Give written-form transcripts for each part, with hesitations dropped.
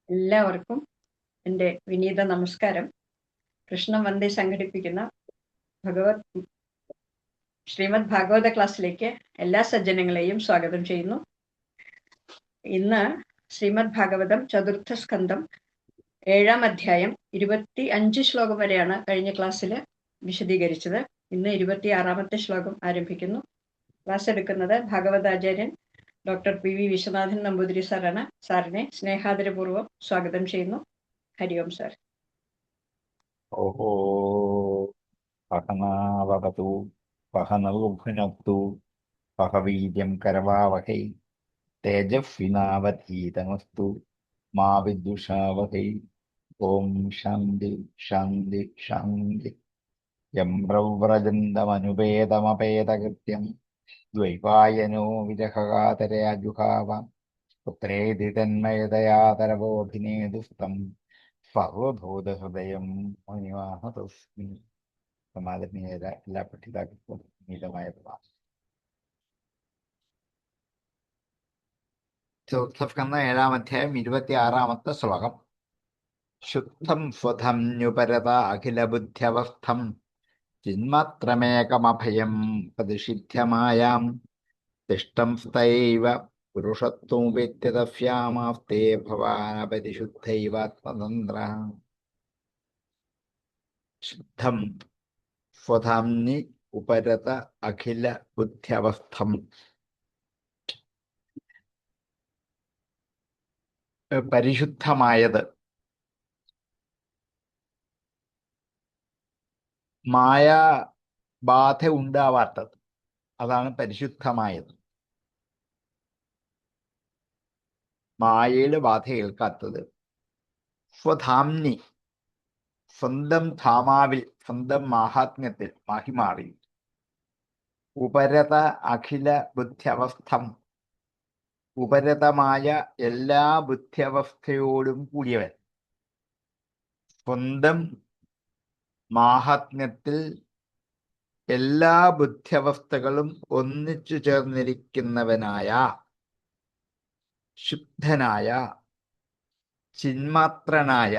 എല്ലാവർക്കും എൻ്റെ വിനീത നമസ്കാരം. കൃഷ്ണവന്ദി സംഘടിപ്പിക്കുന്ന ശ്രീമദ് ഭാഗവത ക്ലാസ്സിലേക്ക് എല്ലാ സജ്ജനങ്ങളെയും സ്വാഗതം ചെയ്യുന്നു. ഇന്ന് ശ്രീമദ് ഭാഗവതം ചതുർത്ഥ സ്കന്ധം 7-ാം അധ്യായം 25 ശ്ലോകം വരെയാണ് കഴിഞ്ഞ ക്ലാസ്സിൽ വിശദീകരിച്ചത്. ഇന്ന് 26-ാമത്തെ ശ്ലോകം ആരംഭിക്കുന്നു. ക്ലാസ് എടുക്കുന്നത് ഭാഗവതാചാര്യൻ doctor P V Viswanathan Namboothiri സാറാണ്. സാറിനെ സ്നേഹാദരപൂർവ്വം സ്വാഗതം ചെയ്യുന്നു. ഹരി ഓം സാർ. ഓഹോ പഹനാവതു പഹനൗഭുനക്തു പഹവീര്യം കരവാവഹൈ തേജസ്വിനാവധീതമസ്തു മാ വിദ്വിഷാവഹൈ. ഓം ശാന്തി ശാന്തി ശാന്തി. യം പ്രവ്രജന്തമനുപേതമപേതകൃത്യം ദ്വൈപായനോ വിരഹകാതരയാ ജുഹാവ പുത്രേതി തന്മയതയാതരവോഭിനേദുസ്തം സർവഭൂതഹൃദയം മുനിവാഹതസ്മി. സമാദരണീയര എല്ലാ പഠിതാക്കൾക്കും നീതമായ പ്രഭാഷണം. ചതുർത്ഥസ്കന്ധം 7-ാം അധ്യായം 26-ാമത്തെ ശ്ലോകം. ശുദ്ധം സ്വധന്യുപരത അഖിലബുദ്ധ്യവസ്ഥം ചിന്മാത്രമേകമഭയം പ്രതിഷിധ്യമായാം തിഷ്ടം സ്തൈവ പുരുഷത്വമുപേത്യതസ്യാമാസ്തേ ഭവാനപരിശുദ്ധൈവാത്മതന്ത്ര. ശുദ്ധം സ്വധാംനി ഉപരത അഖില ബുദ്ധ്യവസ്ഥം. പരിശുദ്ധമായത്, മായാബാധ ഉണ്ടാവാത്തത്, അതാണ് പരിശുദ്ധമായത്. മായയുടെ ബാധ ഏൽക്കാത്തത്. സ്വധാംനി, സ്വന്തം ധാമാവിൽ, സ്വന്തം മാഹാത്മ്യത്തിൽ, മാഹിമാറിൽ. ഉപരത അഖില ബുദ്ധ്യവസ്ഥം, ഉപരതമായ എല്ലാ ബുദ്ധ്യവസ്ഥയോടും കൂടിയവൻ. സ്വന്തം മാഹാത്മ്യത്തിൽ എല്ലാ ബുദ്ധ്യവസ്ഥകളും ഒന്നിച്ചു ചേർന്നിരിക്കുന്നവനായ, ശുദ്ധനായ, ചിന്മാത്രനായ,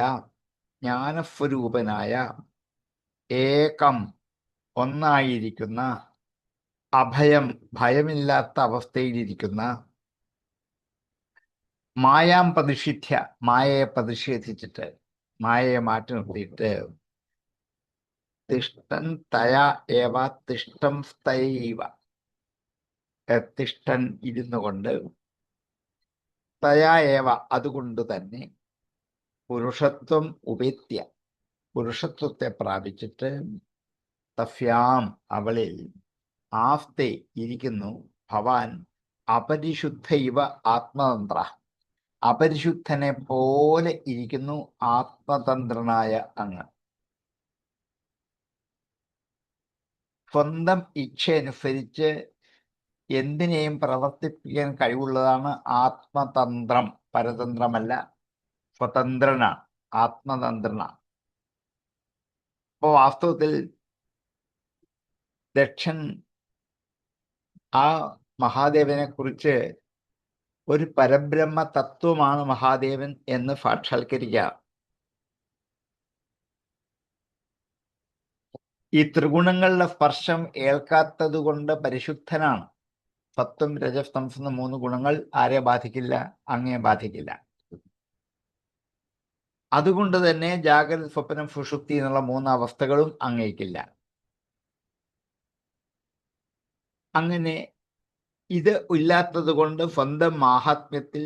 ജ്ഞാനസ്വരൂപനായ, ഏകം ഒന്നായിരിക്കുന്ന, അഭയം ഭയമില്ലാത്ത അവസ്ഥയിലിരിക്കുന്ന, മായാം പ്രതിഷിധ്യ മായയെ പ്രതിഷേധിച്ചിട്ട്, മായയെ മാറ്റി നിർത്തിയിട്ട്, തിഷ്ടൻ തയാ ഏവ തിഷ്ടം സ്തൈവ, തിഷ്ടൻ ഇരുന്നു കൊണ്ട്, തയാ ഏവ അതുകൊണ്ട് തന്നെ, പുരുഷത്വം ഉപേത്യ പുരുഷത്വത്തെ പ്രാപിച്ചിട്ട്, തസ്യാം അവളിൽ, ആസ്തേ ഇരിക്കുന്നു, ഭവാൻ അപരിശുദ്ധൈവ ആത്മതന്ത്ര, അപരിശുദ്ധനെ പോലെ ഇരിക്കുന്നു ആത്മതന്ത്രനായ അങ്ങ്. സ്വന്തം ഇച്ഛയനുസരിച്ച് എന്തിനേയും പ്രവർത്തിപ്പിക്കാൻ കഴിവുള്ളതാണ് ആത്മതന്ത്രം. പരതന്ത്രമല്ല, സ്വതന്ത്രനാണ്, ആത്മതന്ത്രനാണ്. അപ്പോ വാസ്തവത്തിൽ ദക്ഷൻ ആ മഹാദേവനെ കുറിച്ച് ഒരു പരബ്രഹ്മ തത്വമാണ് മഹാദേവൻ എന്ന് സാക്ഷാത്കരിക്കുക. ഈ ത്രിഗുണങ്ങളുടെ സ്പർശം ഏൽക്കാത്തത് കൊണ്ട് പരിശുദ്ധനാണ്. സത്വം രജസ് തമസ് എന്ന 3 ഗുണങ്ങൾ ആരെ ബാധിക്കില്ല? അങ്ങയെ ബാധിക്കില്ല. അതുകൊണ്ട് തന്നെ ജാഗ്രത, സ്വപ്നം, സുഷുപ്തി എന്നുള്ള 3 അവസ്ഥകളും അങ്ങേക്കില്ല. അങ്ങനെ ഇത് ഇല്ലാത്തത് കൊണ്ട് സ്വന്തം മാഹാത്മ്യത്തിൽ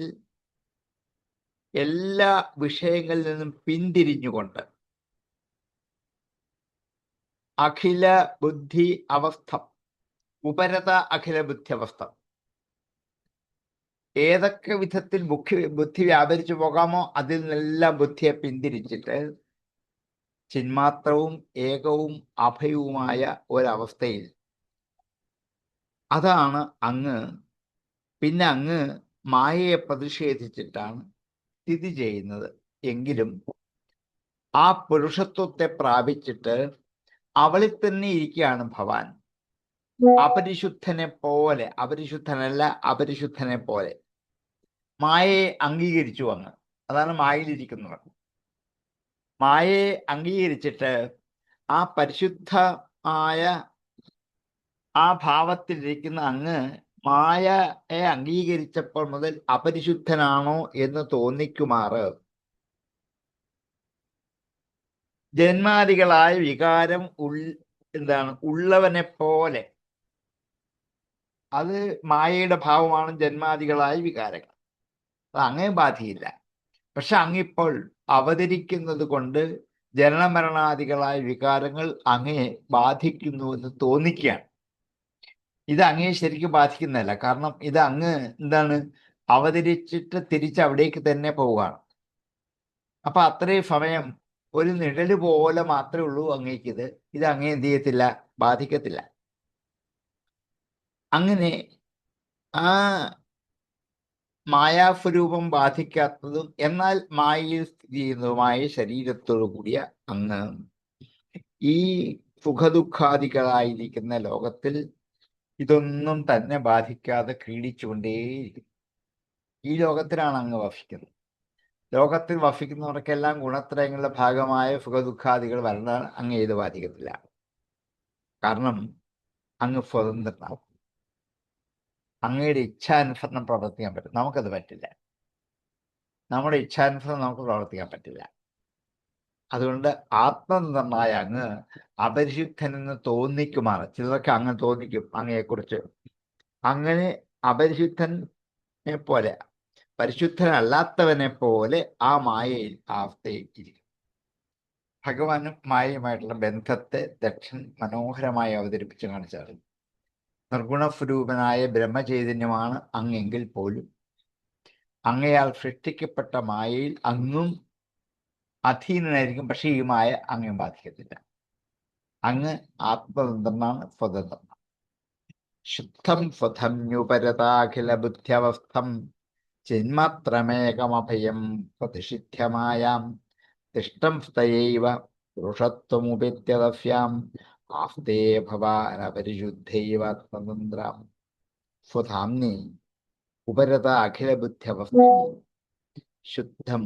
എല്ലാ വിഷയങ്ങളിൽ നിന്നും പിന്തിരിഞ്ഞുകൊണ്ട് അഖില ബുദ്ധി അവസ്ഥ, ഉപരത അഖില ബുദ്ധി അവസ്ഥ, ഏതൊക്കെ വിധത്തിൽ ബുദ്ധി വ്യാപരിച്ചു പോകാമോ അതിൽ നിന്നെല്ലാം ബുദ്ധിയെ പിന്തിരിച്ചിട്ട് ചിന്മാത്രവും ഏകവും അഭയവുമായ ഒരവസ്ഥയിൽ, അതാണ് അങ്ങ്. പിന്നെ അങ്ങ് മായയെ പ്രതിഷേധിച്ചിട്ടാണ് സ്ഥിതി ചെയ്യുന്നത്. എങ്കിലും ആ പുരുഷത്വത്തെ പ്രാപിച്ചിട്ട് അവളിൽ തന്നെ ഇരിക്കുകയാണ് ഭവാൻ. അപരിശുദ്ധനെ പോലെ, അപരിശുദ്ധനല്ല, അപരിശുദ്ധനെ പോലെ മായയെ അംഗീകരിച്ചു അങ്ങ്. അതാണ് മായയിലിരിക്കുന്നവർ. മായയെ അംഗീകരിച്ചിട്ട് ആ പരിശുദ്ധമായ ആ ഭാവത്തിലിരിക്കുന്ന അങ്ങ് മായയെ അംഗീകരിച്ചപ്പോൾ മുതൽ അപരിശുദ്ധനാണോ എന്ന് തോന്നിക്കുമാറ് ജന്മാദികളായ വികാരം ഉള്ളവനെ പോലെ, അത് മായയുടെ ഭാവമാണ് ജന്മാദികളായ വികാരങ്ങൾ, അത് അങ്ങേ ബാധിയില്ല. പക്ഷെ അങ്ങിപ്പോൾ അവതരിക്കുന്നത് കൊണ്ട് ജനനമരണാദികളായ വികാരങ്ങൾ അങ്ങയെ ബാധിക്കുന്നുവെന്ന് തോന്നിക്കുകയാണ്. ഇത് അങ്ങയെ ശരിക്കും ബാധിക്കുന്നതല്ല. കാരണം ഇത് അങ്ങ് അവതരിച്ചിട്ട് തിരിച്ച് അവിടേക്ക് തന്നെ പോവുകയാണ്. അപ്പൊ അത്രയും സമയം ഒരു നിഴല് പോലെ മാത്രമേ ഉള്ളൂ അങ്ങേക്കിത്. ഇത് അങ്ങേ എന്ത് ചെയ്യത്തില്ല, ബാധിക്കത്തില്ല. അങ്ങനെ ആ മായാസ്വരൂപം ബാധിക്കാത്തതും എന്നാൽ മായയിൽ സ്ഥിതി ചെയ്യുന്നതുമായ ശരീരത്തോടു കൂടിയ അങ്ങ് ഈ സുഖദുഃഖാദികളായിരിക്കുന്ന ലോകത്തിൽ ഇതൊന്നും തന്നെ ബാധിക്കാതെ ക്രീഡിച്ചുകൊണ്ടേയിരിക്കും. ഈ ലോകത്തിലാണ് അങ്ങ് വസിക്കുന്നത്. ലോകത്തിൽ വസിക്കുന്നവർക്കെല്ലാം ഗുണത്രയങ്ങളുടെ ഭാഗമായ സുഖദുഃഖാദികൾ വരേണ്ടതാണ്. അങ്ങ് ഏത് ബാധിക്കത്തില്ല. കാരണം അങ്ങ് സ്വതന്ത്രനാവും. അങ്ങയുടെ ഇച്ഛാനുസരണം പ്രവർത്തിക്കാൻ പറ്റും. നമുക്കത് പറ്റില്ല. നമ്മുടെ ഇച്ഛാനുസരണം നമുക്ക് പ്രവർത്തിക്കാൻ പറ്റില്ല. അതുകൊണ്ട് ആത്മനിർണയ അങ്ങ് അപരിശുദ്ധനെന്ന് തോന്നിക്കുമാറ്, ചിലർക്ക് അങ്ങ് തോന്നിക്കും അങ്ങയെക്കുറിച്ച്. അങ്ങനെ അപരിശുദ്ധനെ പോലെ, പരിശുദ്ധനല്ലാത്തവനെ പോലെ ആ മായയിൽ അവസ്ഥയിലിരിക്കും. ഭഗവാനും മായയുമായിട്ടുള്ള ബന്ധത്തെ ദക്ഷൻ മനോഹരമായി അവതരിപ്പിച്ച് കാണിച്ചാണ്. നിർഗുണസ്വരൂപനായ ബ്രഹ്മചൈതന്യമാണ് അങ്ങെങ്കിൽ പോലും അങ്ങയാൽ സൃഷ്ടിക്കപ്പെട്ട മായയിൽ അങ്ങും അധീനനായിരിക്കും. പക്ഷേ ഈ മായ അങ്ങും ബാധിക്കത്തില്ല. അങ്ങ് ആത്മതന്ത്രനാണ്, സ്വതന്ത്രനാണ്. ശുദ്ധം സ്വധന്യുപരതാഖില ബുദ്ധ്യവസ്ഥം ചിന്മാത്രമേകമഭയം പ്രതിഷിധ്യമായാം തിഷ്ടം സ്തയൈവ പുരുഷത്വമുപേത്യതസ്യാം ആസ്തേ ഭവാനപരിശുദ്ധൈവാത്മതന്ത്രാം സ്വധാംനി ഉപരത അഖില ബുദ്ധ്യവസ്ഥം ശുദ്ധം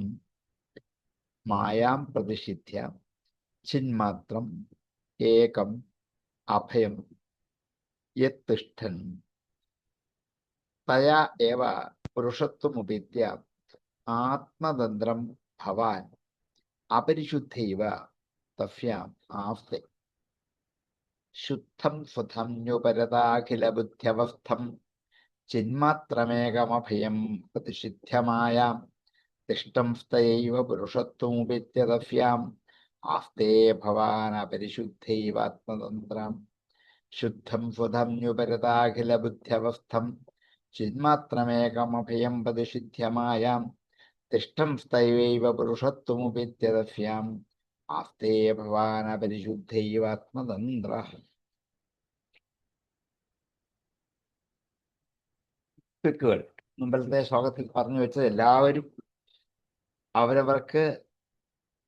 മായാം പ്രതിഷിധ്യ ചിന്മാത്രം ഏകം അഭയം യത്തിഷ്ഠൻ തയാ ഏവ പുരുഷത്വമുപേത്യ ആത്മതന്ത്രം ഭവാൻ അപരിശുദ്ധൈവ തസ്യാം ആസ്തേ ശുദ്ധം സ്വധന്യുപരതാഖില ബുദ്ധ്യവസ്ഥം ചിന്മാത്രമേകമഭയം പ്രതിഷിധ്യമായാം തിഷ്ടം സ്തയൈവ പുരുഷത്വമുപേത്യ തസ്യാം ആസ്തേ ഭവാൻ അപരിശുദ്ധൈവാത്മതന്ത്രം ശുദ്ധം സ്വധന്യുപരതാഖില ബുദ്ധ്യവസ്ഥം ചിന്മാത്രമേകമഭയം പ്രതിഷിധ്യമായാം തിഷ്ടം സ്തൈവൈവ പുരുഷത്വമുപേത്യ തസ്യാം ആസ്തേ ഭവാൻ അപരിശുദ്ധൈവാത്മതന്ത്ര. മുമ്പത്തെ ശ്ലോകത്തിൽ പറഞ്ഞു വെച്ചത് എല്ലാവരും അവരവർക്ക്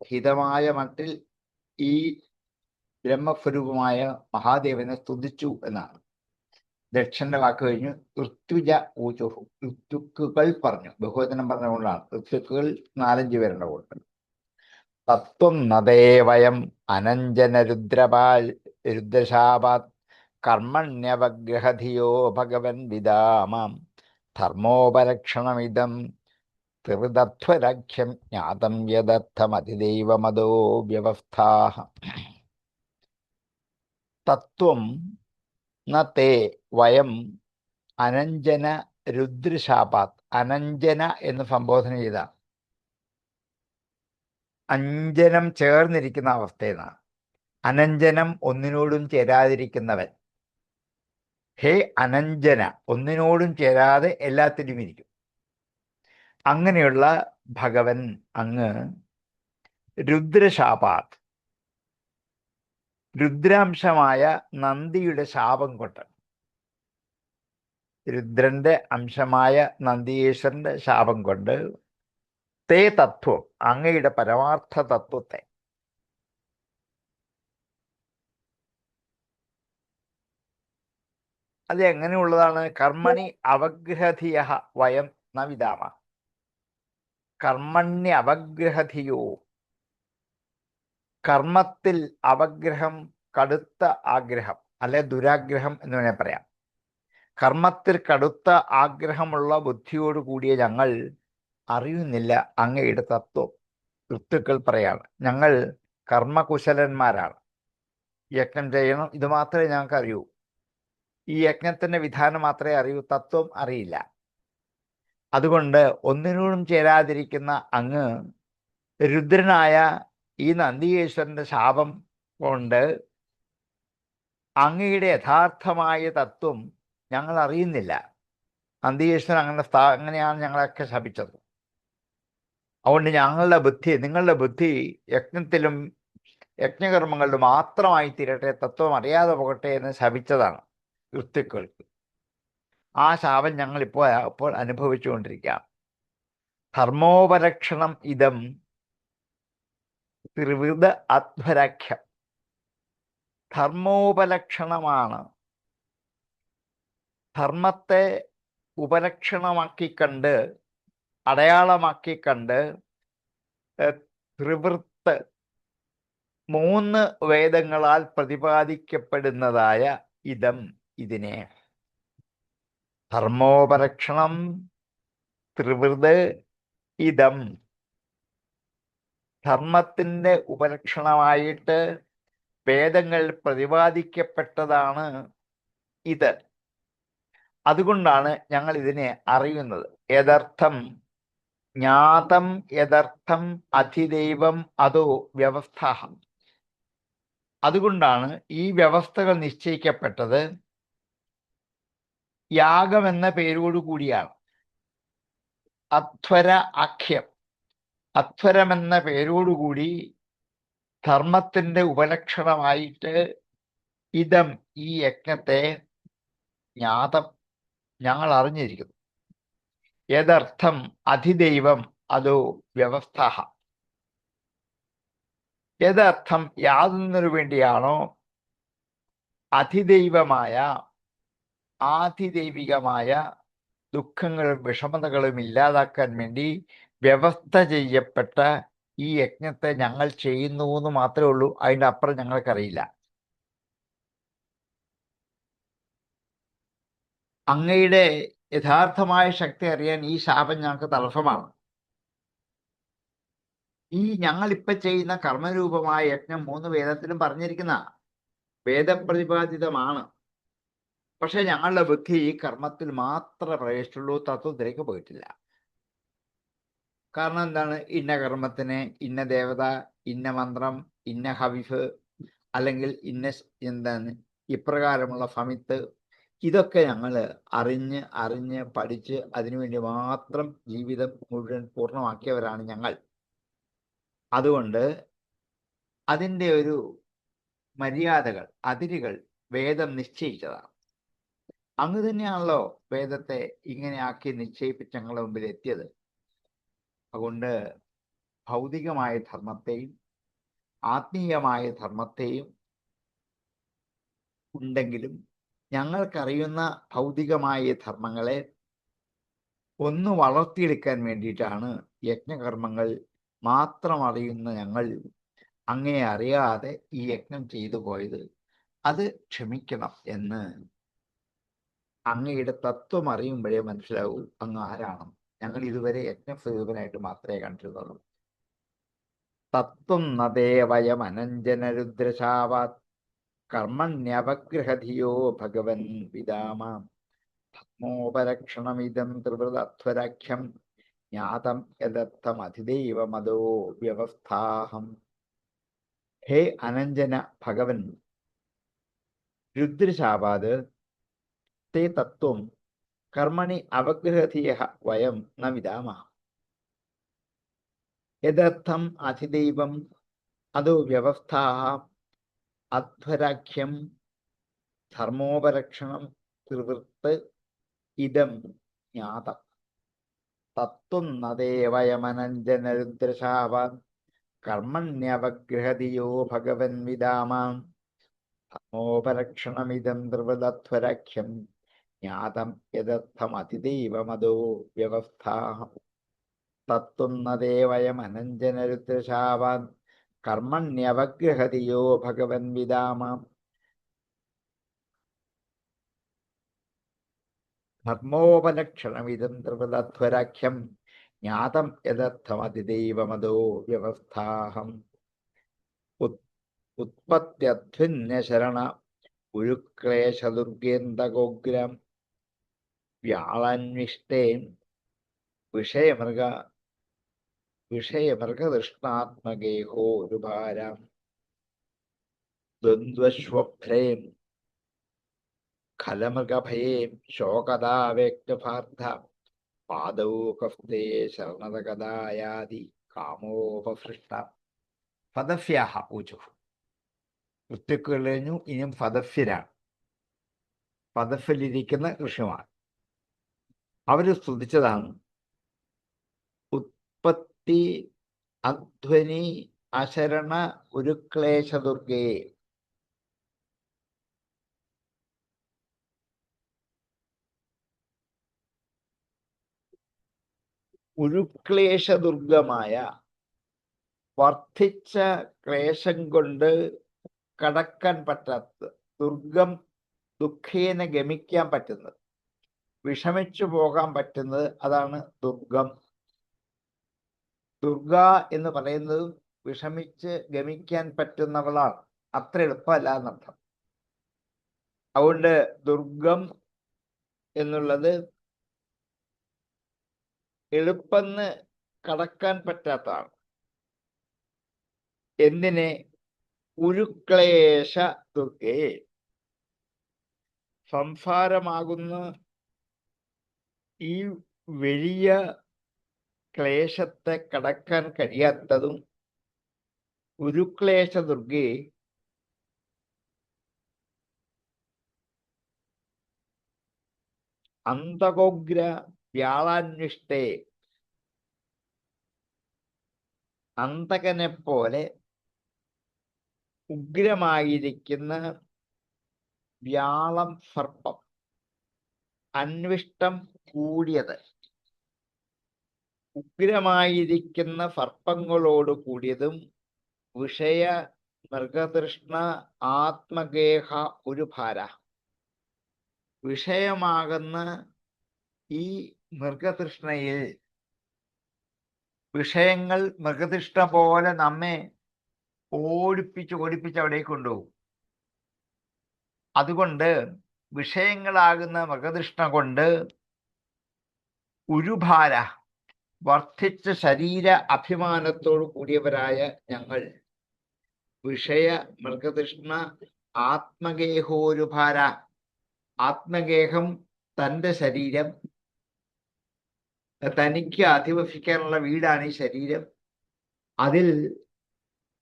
ഹിതമായ മട്ടിൽ ഈ ബ്രഹ്മസ്വരൂപമായ മഹാദേവനെ സ്തുതിച്ചു എന്നാണ്. ദക്ഷന്റെ വാക്ക് കഴിഞ്ഞു ഋത്വിജ ഊചുഹു, ഋത്വിക്കുകൾ പറഞ്ഞു, ബഹുവചനം പറഞ്ഞുകൊണ്ടാണ്. ഋത്വിക്കുകൾ 4-5 പേരുടെ കൊണ്ട്. തത്വം നദേ വയം അനഞ്ജന രുദ്രശാപാത് കർമ്മണ്യവഗ്രഹധിയോ ഭഗവൻ വിദാമാം ധർമ്മോപലക്ഷണമിതം ത്രിതത്വരഖ്യം ജ്ഞാതം യദർത്ഥമതിദൈവമതോ വ്യവസ്ഥാഃ. തത്വം നേ വയം അനഞ്ജന രുദ്രശാപാത്. അനഞ്ജന എന്ന് സംബോധന ചെയ്ത അഞ്ജനം ചേർന്നിരിക്കുന്ന അവസ്ഥയെന്നാണ്. അനഞ്ജനം ഒന്നിനോടും ചേരാതിരിക്കുന്നവൻ. ഹേ അനഞ്ജന, ഒന്നിനോടും ചേരാതെ എല്ലാത്തിലും ഇരിക്കും. അങ്ങനെയുള്ള ഭഗവൻ അങ്ങ് രുദ്രശാപാത്, രുദ്രാംശമായ നന്ദിയുടെ ശാപം കൊണ്ട്, രുദ്രന്റെ അംശമായ നന്ദീശ്വരന്റെ ശാപം കൊണ്ട് തേ തത്വം, അങ്ങയുടെ പരമാർത്ഥ തത്വത്തെ, അത് എങ്ങനെയുള്ളതാണ്? കർമ്മണി അവഗ്രഹധിയ വയം ന വിദാമ. കർമ്മണ്യ അവഗ്രഹധിയോ, കർമ്മത്തിൽ അവഗ്രഹം, കടുത്ത ആഗ്രഹം അല്ലെ ദുരാഗ്രഹം എന്ന് വേണേൽ പറയാം. കർമ്മത്തിൽ കടുത്ത ആഗ്രഹമുള്ള ബുദ്ധിയോട് കൂടിയ ഞങ്ങൾ അറിയുന്നില്ല അങ്ങയുടെ തത്വം. ഋത്തുക്കൾ പറയാണ്, ഞങ്ങൾ കർമ്മകുശലന്മാരാണ്, യജ്ഞം ചെയ്യണം, ഇത് മാത്രമേ ഞങ്ങൾക്ക് അറിയൂ, ഈ യജ്ഞത്തിന്റെ വിധാനം മാത്രമേ അറിയൂ, തത്വം അറിയില്ല. അതുകൊണ്ട് ഒന്നിനോടും ചേരാതിരിക്കുന്ന അങ്ങ് രുദ്രനായ ഈ നന്ദികേശ്വരന്റെ ശാപം കൊണ്ട് അങ്ങയുടെ യഥാർത്ഥമായ തത്വം ഞങ്ങൾ അറിയുന്നില്ല. നന്ദികേശ്വരൻ അങ്ങനെയാണ് ഞങ്ങളൊക്കെ ശപിച്ചത്. അതുകൊണ്ട് ഞങ്ങളുടെ ബുദ്ധി, നിങ്ങളുടെ ബുദ്ധി യജ്ഞത്തിലും യജ്ഞകർമ്മങ്ങളിലും മാത്രമായി തീരട്ടെ, തത്വം അറിയാതെ പോകട്ടെ എന്ന് ശപിച്ചതാണ് ഋത്തുക്കൾക്ക്. ആ ശാപം ഞങ്ങളിപ്പോൾ അനുഭവിച്ചുകൊണ്ടിരിക്കാം. ധർമ്മോപലക്ഷണം ഇതം ത്രിവൃത അധ്വരാഖ്യം. ധർമ്മോപലക്ഷണമാണ്, ധർമ്മത്തെ ഉപലക്ഷണമാക്കി കണ്ട്, അടയാളമാക്കി കണ്ട്, ത്രിവൃത്ത് 3 വേദങ്ങളാൽ പ്രതിപാദിക്കപ്പെടുന്നതായ ഇതം, ഇതിനെ ധർമ്മോപലക്ഷണം ത്രിവൃത് ഇതം, ധർമ്മത്തിന്റെ ഉപലക്ഷണമായിട്ട് വേദങ്ങൾ പ്രതിപാദിക്കപ്പെട്ടതാണ് ഇത്. അതുകൊണ്ടാണ് ഞങ്ങൾ ഇതിനെ അറിയുന്നത്. യദർത്ഥം ജ്ഞാതം യദർത്ഥം അധിദൈവം അതോ വ്യവസ്ഥ. അതുകൊണ്ടാണ് ഈ വ്യവസ്ഥകൾ നിശ്ചയിക്കപ്പെട്ടത് യാഗം എന്ന പേരോടുകൂടിയാണ്. അധ്വര ആഖ്യം, അധ്വരമെന്ന പേരോടുകൂടി ധർമ്മത്തിന്റെ ഉപലക്ഷണമായിട്ട് ഇതം, ഈ യജ്ഞത്തെ ജ്ഞാതം, ഞങ്ങൾ അറിഞ്ഞിരിക്കുന്നു. യദർത്ഥം അധിദൈവം അതോ വ്യവസ്ഥ. യദർത്ഥം യാതൊന്നിനു വേണ്ടിയാണോ അധിദൈവമായ, ആധിദൈവികമായ ദുഃഖങ്ങളും വിഷമതകളും ഇല്ലാതാക്കാൻ വേണ്ടി വ്യവസ്ഥ ചെയ്യപ്പെട്ട ഈ യജ്ഞത്തെ ഞങ്ങൾ ചെയ്യുന്നു എന്ന് മാത്രമേ ഉള്ളൂ. അതിൻ്റെ അപ്പുറം ഞങ്ങൾക്കറിയില്ല. അങ്ങയുടെ യഥാർത്ഥമായ ശക്തി അറിയാൻ ഈ ശാപം ഞങ്ങൾക്ക് തടസ്സമാണ്. ഈ ഞങ്ങളിപ്പോ ചെയ്യുന്ന കർമ്മരൂപമായ യജ്ഞം 3 വേദത്തിലും പറഞ്ഞിരിക്കുന്ന വേദപ്രതിപാദിതമാണ്. പക്ഷെ ഞങ്ങളുടെ ബുദ്ധി ഈ കർമ്മത്തിൽ മാത്രമേ പ്രവേശിച്ചുള്ളൂ, തത്വത്തിലേക്ക് പോയിട്ടില്ല. കാരണം എന്താണ്? ഇന്ന കർമ്മത്തിന് ഇന്ന ദേവത, ഇന്ന മന്ത്രം, ഇന്ന ഹവിഫ്, അല്ലെങ്കിൽ എന്താണ് ഇപ്രകാരമുള്ള ഫമിത്ത്, ഇതൊക്കെ ഞങ്ങൾ അറിഞ്ഞ് പഠിച്ച് അതിനുവേണ്ടി മാത്രം ജീവിതം മുഴുവൻ പൂർണ്ണമാക്കിയവരാണ് ഞങ്ങൾ. അതുകൊണ്ട് അതിൻ്റെ ഒരു മര്യാദകൾ, അതിരുകൾ വേദം നിശ്ചയിച്ചതാണ്. അങ്ങ് തന്നെയാണല്ലോ വേദത്തെ ഇങ്ങനെ ആക്കി നിശ്ചയിപ്പിച്ച് ഞങ്ങളുടെ മുമ്പിൽ എത്തിയത്. അതുകൊണ്ട് ഭൗതികമായ ധർമ്മത്തെയും ആത്മീയമായ ധർമ്മത്തെയും ഉണ്ടെങ്കിലും ഞങ്ങൾക്കറിയുന്ന ഭൗതികമായ ധർമ്മങ്ങളെ ഒന്ന് വളർത്തിയെടുക്കാൻ വേണ്ടിയിട്ടാണ് യജ്ഞകർമ്മങ്ങൾ മാത്രം അറിയുന്ന ഞങ്ങൾ അങ്ങേ അറിയാതെ ഈ യജ്ഞം ചെയ്തു പോയത്. അത് ക്ഷമിക്കണം എന്ന് അങ്ങയുടെ തത്വം അറിയുമ്പോഴേ മനസ്സിലാവൂ അങ്ങ് ആരാണെന്ന്. ഞങ്ങൾ ഇതുവരെ യജ്ഞസ്വരൂപനായിട്ട് മാത്രമേ കണ്ടിരുന്നുള്ളൂ. തത്വം നദേവയം അനഞ്ജനരുദ്രശാവാത് കർമ്മണ്യപഗ്രഹധിയോ ഭഗവൻ വിദാമാം ധർമ്മോപലക്ഷണമിതം ത്രിവൃതധ്വരാഖ്യം ജ്ഞാതം യദർത്ഥം അധിദൈവമതോ വ്യവസ്ഥാഹം. ഹേ അനഞ്ജന ഭഗവൻ, രുദ്രശാപാത് തേ തത്വം കർമ്മണി അവഗ്രഹധിയഃ വയം ന വിദാമഃ. യദർത്ഥം അധിദൈവം അതോ വ്യവസ്ഥാഃ അധ്വരാഖ്യം ധർമ്മോപലക്ഷണം ത്രിവൃത്ത് ഇദം ജ്ഞാതം. തത്വം നദേവയമനഞ്ജനരുദ്രശാപാത് കർമ്മണ്യവഗ്രഹധിയോ ഭഗവൻ വിദാമാം ധർമ്മോപലക്ഷണമിദം ത്രിവൃതധ്വരാഖ്യം ജ്ഞാതം യദർത്ഥം അതിദൈവമതോ വ്യവസ്ഥാഹം. തത്തുന്നതേ വയമനഞ്ജനരുദ്രശാവാൻ കർമ്മണ്യവഗ്രഹതിയോ ഭഗവൻ വിദാമാം. ധർമ്മോപലക്ഷണമിതം ത്രിപദധ്വരാഖ്യം ജ്ഞാതം യഥർത്ഥമതിദൈവമതോ വ്യവസ്ഥാഹം. ഉത്പത്യധ്വിന്യശരണ ഉരുക്ലേശദുർഗേന്ദഗോഗ്രം വ്യാളന്വിഷ്ടേൻ വിഷയമൃഗതൃഷ്ണാത്മകേഹോരുഭാരം ദ്വന്ദ്വശ്വഭ്രേം ഖലമൃഗഭയേം ശോകദാവേക്തഭാർത്ഥ പാദൗ കഫ്തേ ശരണതകദായാതി കാമോപസൃഷ്ട. ഫദഫ്യാഹ ഊചു. ഋത്വിക്കുകൾ കഴിഞ്ഞു, ഇനിയും ഫദഫ്യരാണ്. ഫദഫിലിരിക്കുന്ന ഋഷിമാർ. അവർ സ്തുതിച്ചതാണ് ഉത്പത്തി അധ്വനി അശരണ ഉരുക്ലേശദുർഗയെ. ഉരുക്ലേശദുർഗമായ വർദ്ധിച്ച ക്ലേശം കൊണ്ട് കടക്കാൻ പറ്റാത്ത ദുർഗം, ദുഃഖേന ഗമിക്കാൻ പറ്റുന്നത്, വിഷമിച്ചു പോകാൻ പറ്റുന്നത്, അതാണ് ദുർഗം. ദുർഗ എന്ന് പറയുന്നത് വിഷമിച്ച് ഗമിക്കാൻ പറ്റുന്നവളാണ്. അത്ര എളുപ്പമല്ല എന്നർത്ഥം. അതുകൊണ്ട് ദുർഗം എന്നുള്ളത് എളുപ്പന്ന് കടക്കാൻ പറ്റാത്തതാണ്. എന്തിനെ? ഉരുക്ലേശ ദുർഗേ. സംസാരമാകുന്ന ഈ വലിയ ക്ലേശത്തെ കടക്കാൻ കഴിയാത്തതും ഉരുക്ലേശ ദുർഗേ അന്തകോഗ്ര വ്യാളാന്വിഷ്ടേ. അന്തകനെ പോലെ ഉഗ്രമായിരിക്കുന്ന വ്യാളം സർപ്പം, അന്വിഷ്ടം കൂടിയത്, ഉഗ്രമായിരിക്കുന്ന സർപ്പങ്ങളോട് കൂടിയതും വിഷയ മൃഗതൃഷ്ണ ആത്മഗേഹ ഒരുഭാര. വിഷയമാകുന്ന ഈ മൃഗതൃഷ്ണയിൽ, വിഷയങ്ങൾ മൃഗതൃഷ്ണ പോലെ നമ്മെ ഓടിപ്പിച്ച് അവിടേക്ക് കൊണ്ടുപോകും. അതുകൊണ്ട് വിഷയങ്ങളാകുന്ന മൃഗതൃഷ്ണ കൊണ്ട് ഒരുഭാര, വർദ്ധിച്ച ശരീര അഭിമാനത്തോടു കൂടിയവരായ ഞങ്ങൾ വിഷയ മൃഗതൃഷ്ണ ആത്മഗേഹോരുഭാര. ആത്മഗേഹം തൻ്റെ ശരീരം, തനിക്ക് അധിവസിക്കാനുള്ള വീടാണ് ഈ ശരീരം. അതിൽ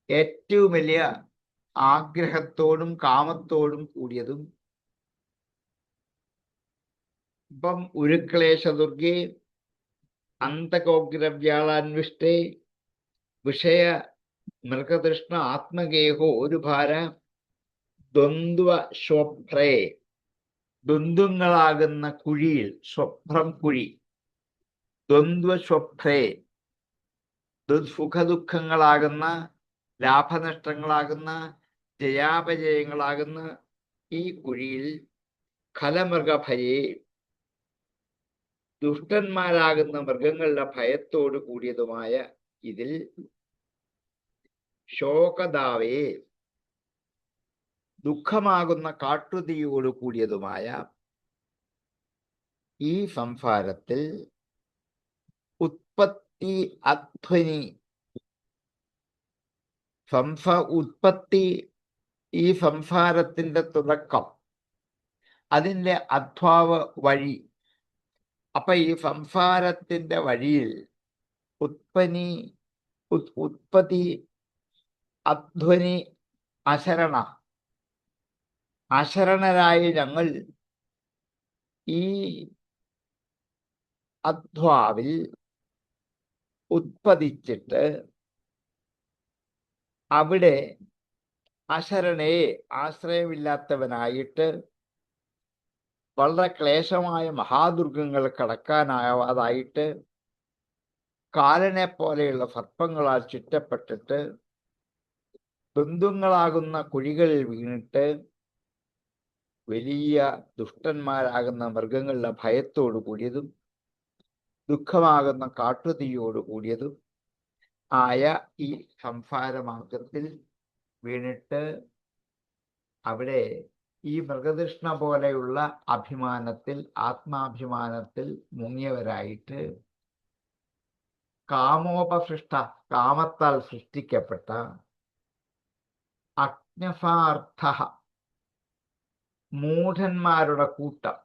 ഏറ്റവും വലിയ ആഗ്രഹത്തോടും കാമത്തോടും കൂടിയതും. ഇപ്പം ഉരുക്ലേശ ദുർഗേ അന്തകോഗ്രവ്യാളാന്വിഷ്ടേ വിഷയ മൃഗതൃഷ്ണ ആത്മഗേഹോ ഒരുഭാര ദ്വന്ദ്വ സ്വഭ്രേ. ദ്വന്ദ്വങ്ങളാകുന്ന കുഴിയിൽ, സ്വഭ്രം കുഴി, ദ്വന്ദ്വസ്വഭ്രേ സുഖദുഃഖങ്ങളാകുന്ന, ലാഭനഷ്ടങ്ങളാകുന്ന, ജയാപജയങ്ങളാകുന്ന ഈ കുഴിയിൽ ഖലമൃഗഭയേ, ദുഷ്ടന്മാരാകുന്ന മൃഗങ്ങളുടെ ഭയത്തോട് കൂടിയതുമായ ഇതിൽ ശോകദാവേ, ദുഃഖമാകുന്ന കാട്ടുതീയോട് കൂടിയതുമായ ഈ സംസാരത്തിൽ ഉത്പത്തി അധ്വനി. ഉത്പത്തി ഈ സംസാരത്തിന്റെ തുടക്കം, അതിൻ്റെ അധ്വാവ് വഴി. അപ്പൊ ഈ സംസാരത്തിന്റെ വഴിയിൽ ഉത്പത്തി അധ്വനി അശരണ, അശരണരായ ഞങ്ങൾ ഈ അധ്വാവിൽ ഉത്പതിച്ചിട്ട് അവിടെ അശരണയെ, ആശ്രയമില്ലാത്തവനായിട്ട് വളരെ ക്ലേശമായ മഹാദുർഗങ്ങൾ കടക്കാനാവാതായിട്ട് കാലനെ പോലെയുള്ള സർപ്പങ്ങളാൽ ചുറ്റപ്പെട്ടിട്ട് ബന്ധുങ്ങളാകുന്ന കുഴികളിൽ വീണിട്ട് വലിയ ദുഷ്ടന്മാരാകുന്ന മൃഗങ്ങളുടെ ഭയത്തോടു കൂടിയതും ദുഃഖമാകുന്ന കാട്ടുതീയോടു കൂടിയതും ആയ ഈ സംസാരമാർഗത്തിൽ വീണിട്ട് അവിടെ ഈ മൃഗതൃഷ്ണ പോലെയുള്ള അഭിമാനത്തിൽ, ആത്മാഭിമാനത്തിൽ മുങ്ങിയവരായിട്ട് കാമോപസൃഷ്ട, കാമത്താൽ സൃഷ്ടിക്കപ്പെട്ട അജ്ഞസാർത്ഥ, മൂഢന്മാരുടെ കൂട്ടം.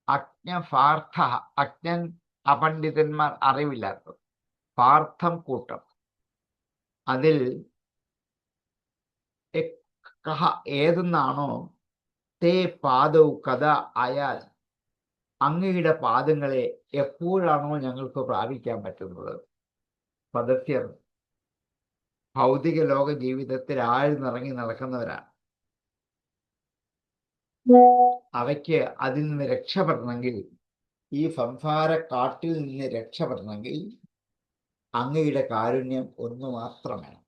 അജ്ഞസാർത്ഥ, അജ്ഞൻ അപണ്ഡിതന്മാർ, അറിവില്ലാത്തത്. പാർത്ഥം കൂട്ടം. അതിൽ കഹ ഏതെന്നാണോ തേ പാദവും കഥ ആയാൽ അങ്ങയുടെ പാദങ്ങളെ എപ്പോഴാണോ ഞങ്ങൾക്ക് പ്രാപിക്കാൻ പറ്റുന്നത്. സദസ്യർ ഭൗതിക ലോക ജീവിതത്തിൽ ആഴ്ന്നിറങ്ങി നടക്കുന്നവരാണ്. അവയ്ക്ക് അതിൽ നിന്ന് രക്ഷപ്പെടണമെങ്കിൽ, ഈ സംസാര കാട്ടിൽ നിന്ന് രക്ഷപ്പെടണമെങ്കിൽ അങ്ങയുടെ കാരുണ്യം ഒന്ന് മാത്രം വേണം.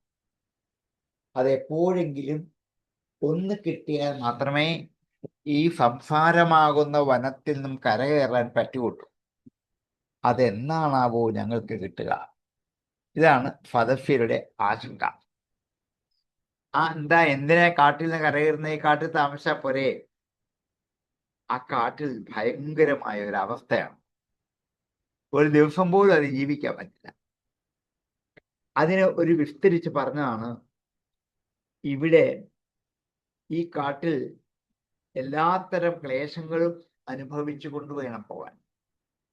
അതെപ്പോഴെങ്കിലും ഒന്ന് കിട്ടിയാൽ മാത്രമേ ഈ സംസാരമാകുന്ന വനത്തിൽ നിന്നും കരകയറാൻ പറ്റുകയുള്ളൂ. അതെന്നാണാവോ ഞങ്ങൾക്ക് കിട്ടുക? ഇതാണ് സദസ്യരുടെ ആശങ്ക. എന്താ, എന്തിനാ കാട്ടിൽ നിന്ന് കരകയറുന്ന? ഈ കാട്ടിൽ താമസിച്ചാൽ പോരെ? ആ കാട്ടിൽ ഭയങ്കരമായ ഒരു അവസ്ഥയാണ്. ഒരു ദിവസം പോലും അത് ജീവിക്കാൻ പറ്റില്ല. അതിനെ ഒരു വിസ്തരിച്ച് പറഞ്ഞതാണ്, ഇവിടെ ഈ കാട്ടിൽ എല്ലാത്തരം ക്ലേശങ്ങളും അനുഭവിച്ചു കൊണ്ട് വേണം പോകാൻ.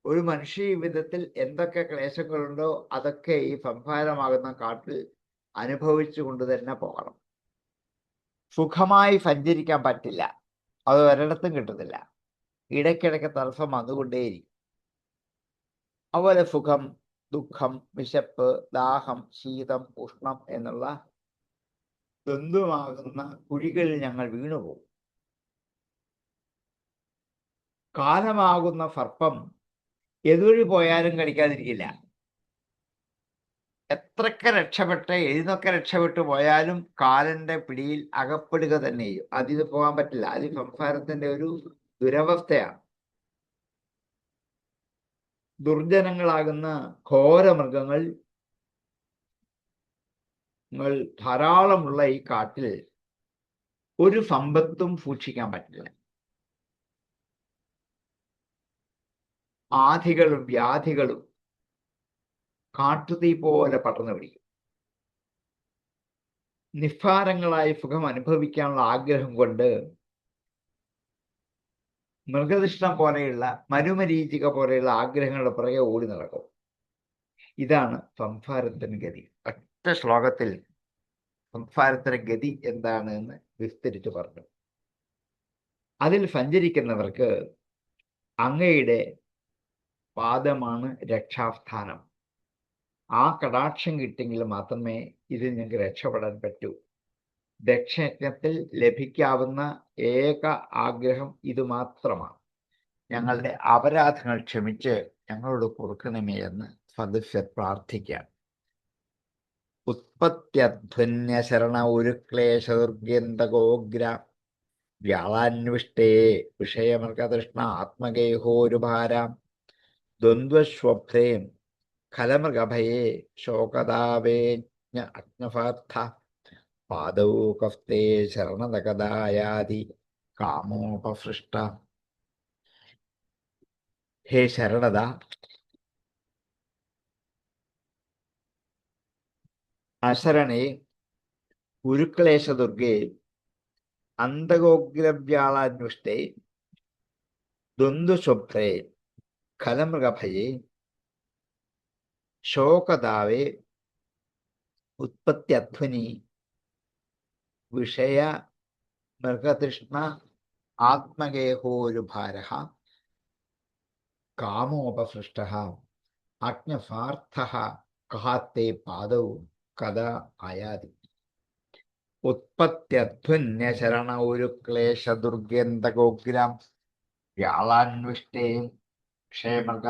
ഒരു മനുഷ്യ ജീവിതത്തിൽ എന്തൊക്കെ ക്ലേശങ്ങളുണ്ടോ അതൊക്കെ ഈ സംസാരമാകുന്ന കാട്ടിൽ അനുഭവിച്ചു കൊണ്ട് തന്നെ പോകണം. സുഖമായി സഞ്ചരിക്കാൻ പറ്റില്ല, അത് ഒരിടത്തും കിട്ടുന്നില്ല. ഇടയ്ക്കിടയ്ക്ക് തടസ്സം വന്നുകൊണ്ടേയിരിക്കും. അതുപോലെ സുഖം, ദുഃഖം, വിശപ്പ്, ദാഹം, ശീതം, ഉഷ്ണം എന്നുള്ള ബന്ധുവാകുന്ന കുഴികളിൽ ഞങ്ങൾ വീണുപോകും. കാലമാകുന്ന സർപ്പം എതുവഴി പോയാലും കടിക്കാതിരിക്കില്ല. എത്രയൊക്കെ രക്ഷപ്പെട്ട് എഴുന്നൊക്കെ രക്ഷപ്പെട്ടു പോയാലും കാലന്റെ പിടിയിൽ അകപ്പെടുക തന്നെ ചെയ്യും. അതിന് പോകാൻ പറ്റില്ല. അത് സംസാരത്തിന്റെ ഒരു ദുരവസ്ഥയാണ്. ദുർജനങ്ങളാകുന്ന ഘോരമൃഗങ്ങൾ ധാരാളമുള്ള ഈ കാട്ടിൽ ഒരു സമ്പത്തും സൂക്ഷിക്കാൻ പറ്റില്ല. ആധികളും വ്യാധികളും കാട്ടുതീ പോലെ പടർന്നു പിടിക്കും. നിസ്സാരങ്ങളായ സുഖം അനുഭവിക്കാനുള്ള ആഗ്രഹം കൊണ്ട് മൃഗതൃഷ്ണ പോലെയുള്ള, മരുമരീചിക പോലെയുള്ള ആഗ്രഹങ്ങളുടെ പുറകെ ഓടി നടക്കും. ഇതാണ് സംസാരത്തിന് ഗതി. ഒറ്റ ശ്ലോകത്തിൽ സംസാരത്തിന് ഗതി എന്താണ് എന്ന് വിസ്തരിച്ച് പറഞ്ഞു. അതിൽ സഞ്ചരിക്കുന്നവർക്ക് അങ്ങയുടെ പാദമാണ് രക്ഷാസ്ഥാനം. ആ കടാക്ഷം കിട്ടിയെങ്കിൽ മാത്രമേ ഇതിൽ നിങ്ങൾക്ക് രക്ഷപ്പെടാൻ പറ്റൂ. ദക്ഷയജ്ഞത്തിൽ ലഭിക്കാവുന്ന ഏക ആഗ്രഹം ഇത് മാത്രമാണ്. ഞങ്ങളുടെ അപരാധങ്ങൾ ക്ഷമിച്ച് ഞങ്ങളോട് പൊറുക്കണമേ എന്ന് സദസ്യർ പ്രാർത്ഥിക്കാം. ഉത്പത്യധ്വന്യ ശരണ ഒരു ക്ലേശദുർഗന്ധഗോഗ്ര വ്യാളാന്വിഷ്ടേ വിഷയമൃഗതൃഷ്ണ ആത്മഗേഹോരുഭാരാം ദ്വന്ദ്വശ്വഭ്രേം ഖലമൃഗഭയേ ശോകതാവേജ്ഞ അജ്ഞസാർത്ഥ പാദൗ കഫ്തേ ശരണതകദായാതി കാമോപസൃഷ്ട. ഹേ ശരണത, അശരണേ, ഉരുക്ലേശദുർഗേ, അന്തഗോഗ്രവ്യാളാന്വിഷ്ടേ, ദ്വന്ദ്വസ്വഭ്രേ, ഖലമൃഗഭയേ, ശോകദാവേ, ഉത്പത്യധ്വനി, വിഷയ മൃഗതൃഷ്ണ ആത്മഗേഹോരുഭാരഃ കാമോപസൃഷ്ടഃ അജ്ഞസാർത്ഥഃ കഹാത്തെ പാദൗ കഥാ ആയാതി. ഉത്പത്യധ്വന്യ ശരണ ഒരു ക്ലേശദുർഗന്ധഗോഗ്രാം വ്യാളാന്വിഷ്ടേ ക്ഷേമക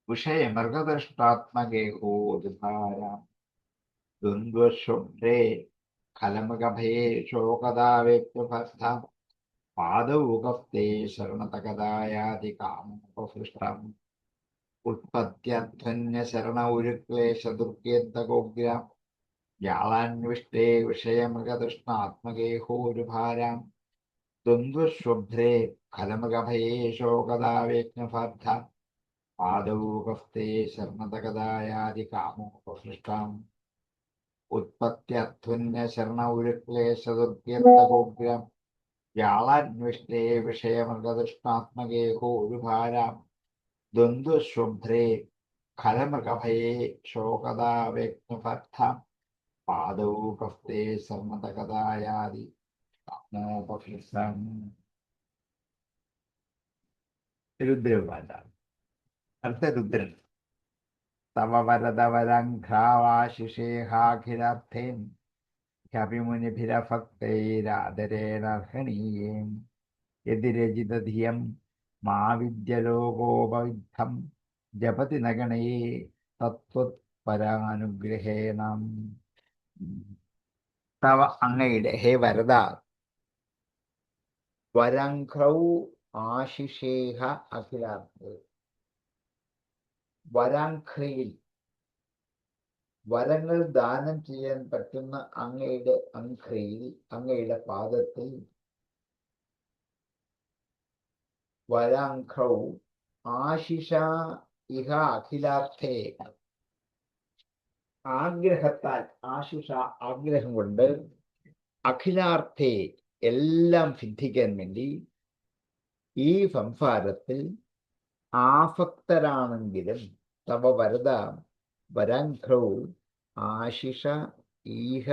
വിഷയമൃഗദൃഷ്ടാത്മകേഹോദ്ധാരാം ദ്വന്ദ്വശുഭ്രേ കലമകഭയേ ശോകദാവേത്യഭർത്താം പാദൗകപ്തേ ശരണതകതായാതി കാമോപസൃഷ്ടം ഉത്പത്യധ്വന്യശരണൗരുക്ലേശദുർഗേന്തഗോഗ്രാം വ്യാളാന്വിഷ്ടേ വിഷയമൃഗതൃഷ്ണാത്മകേഹോരുഭാരാം ദ്വന്ദ്വശുഭ്രേ കലമകഭയേ ശോകദാവേജ്ഞഭർത്താം പാദൗകപ്തേ ശരണതകതായാതി കാമോപസൃഷ്ടം ഉത്പത്യധ്വന്യശരണൗരുക്ലേശദുർഗേന്തഗോഗ്രാം വ്യാളാന്വിഷ്ടേ വിഷയമൃഗതൃഷ്ണാത്മകേഹോരുഭാരാം ദ്വന്ദ്വശുഭ്രേ ഖലമൃഗഭയേ ശോകദാവേജ്ഞഭർത്താം പാദൗകപ്തേ ശരണതകതായാതി കാമോപസൃഷ്ടം. രുദ്രവാച. അടുത്ത രുദ്രൻ. തവ വരദവരഘ്രാവാശിഷേഹാഖിലാർത്ഥേൻ ഹ്യഭിമുനിഭിരഭക്തൈരാദരേണർഹണീയേം യതിരജിതധിയം മാവിദ്യലോകോപവിദ്ധം ജപതി നഗണയേ തത്വപരാനുഗ്രഹേണ. തവ അങ്ങയുടെ, ഹേ വരദ, വരഘ്രൗ ആശിഷേഹ അഖിലാർത്ഥേ, വരാഘ്രയിൽ വരങ്ങൾ ദാനം ചെയ്യാൻ പറ്റുന്ന അങ്ങയുടെ അംഘ്രയിൽ, അങ്ങയുടെ പാദത്തിൽ, വരാഘ്രൗ ആശിഷ ഇഹ അഖിലാർത്ഥേ, ആഗ്രഹത്താൽ, ആശിഷ ആഗ്രഹം കൊണ്ട്, അഖിലാർത്ഥേ എല്ലാം സിദ്ധിക്കാൻ വേണ്ടി ഈ സംസാരത്തിൽ ആസക്തരാണെങ്കിലും തവ വരദ വരാഘ്രൗ ആശിഷ ഈഹ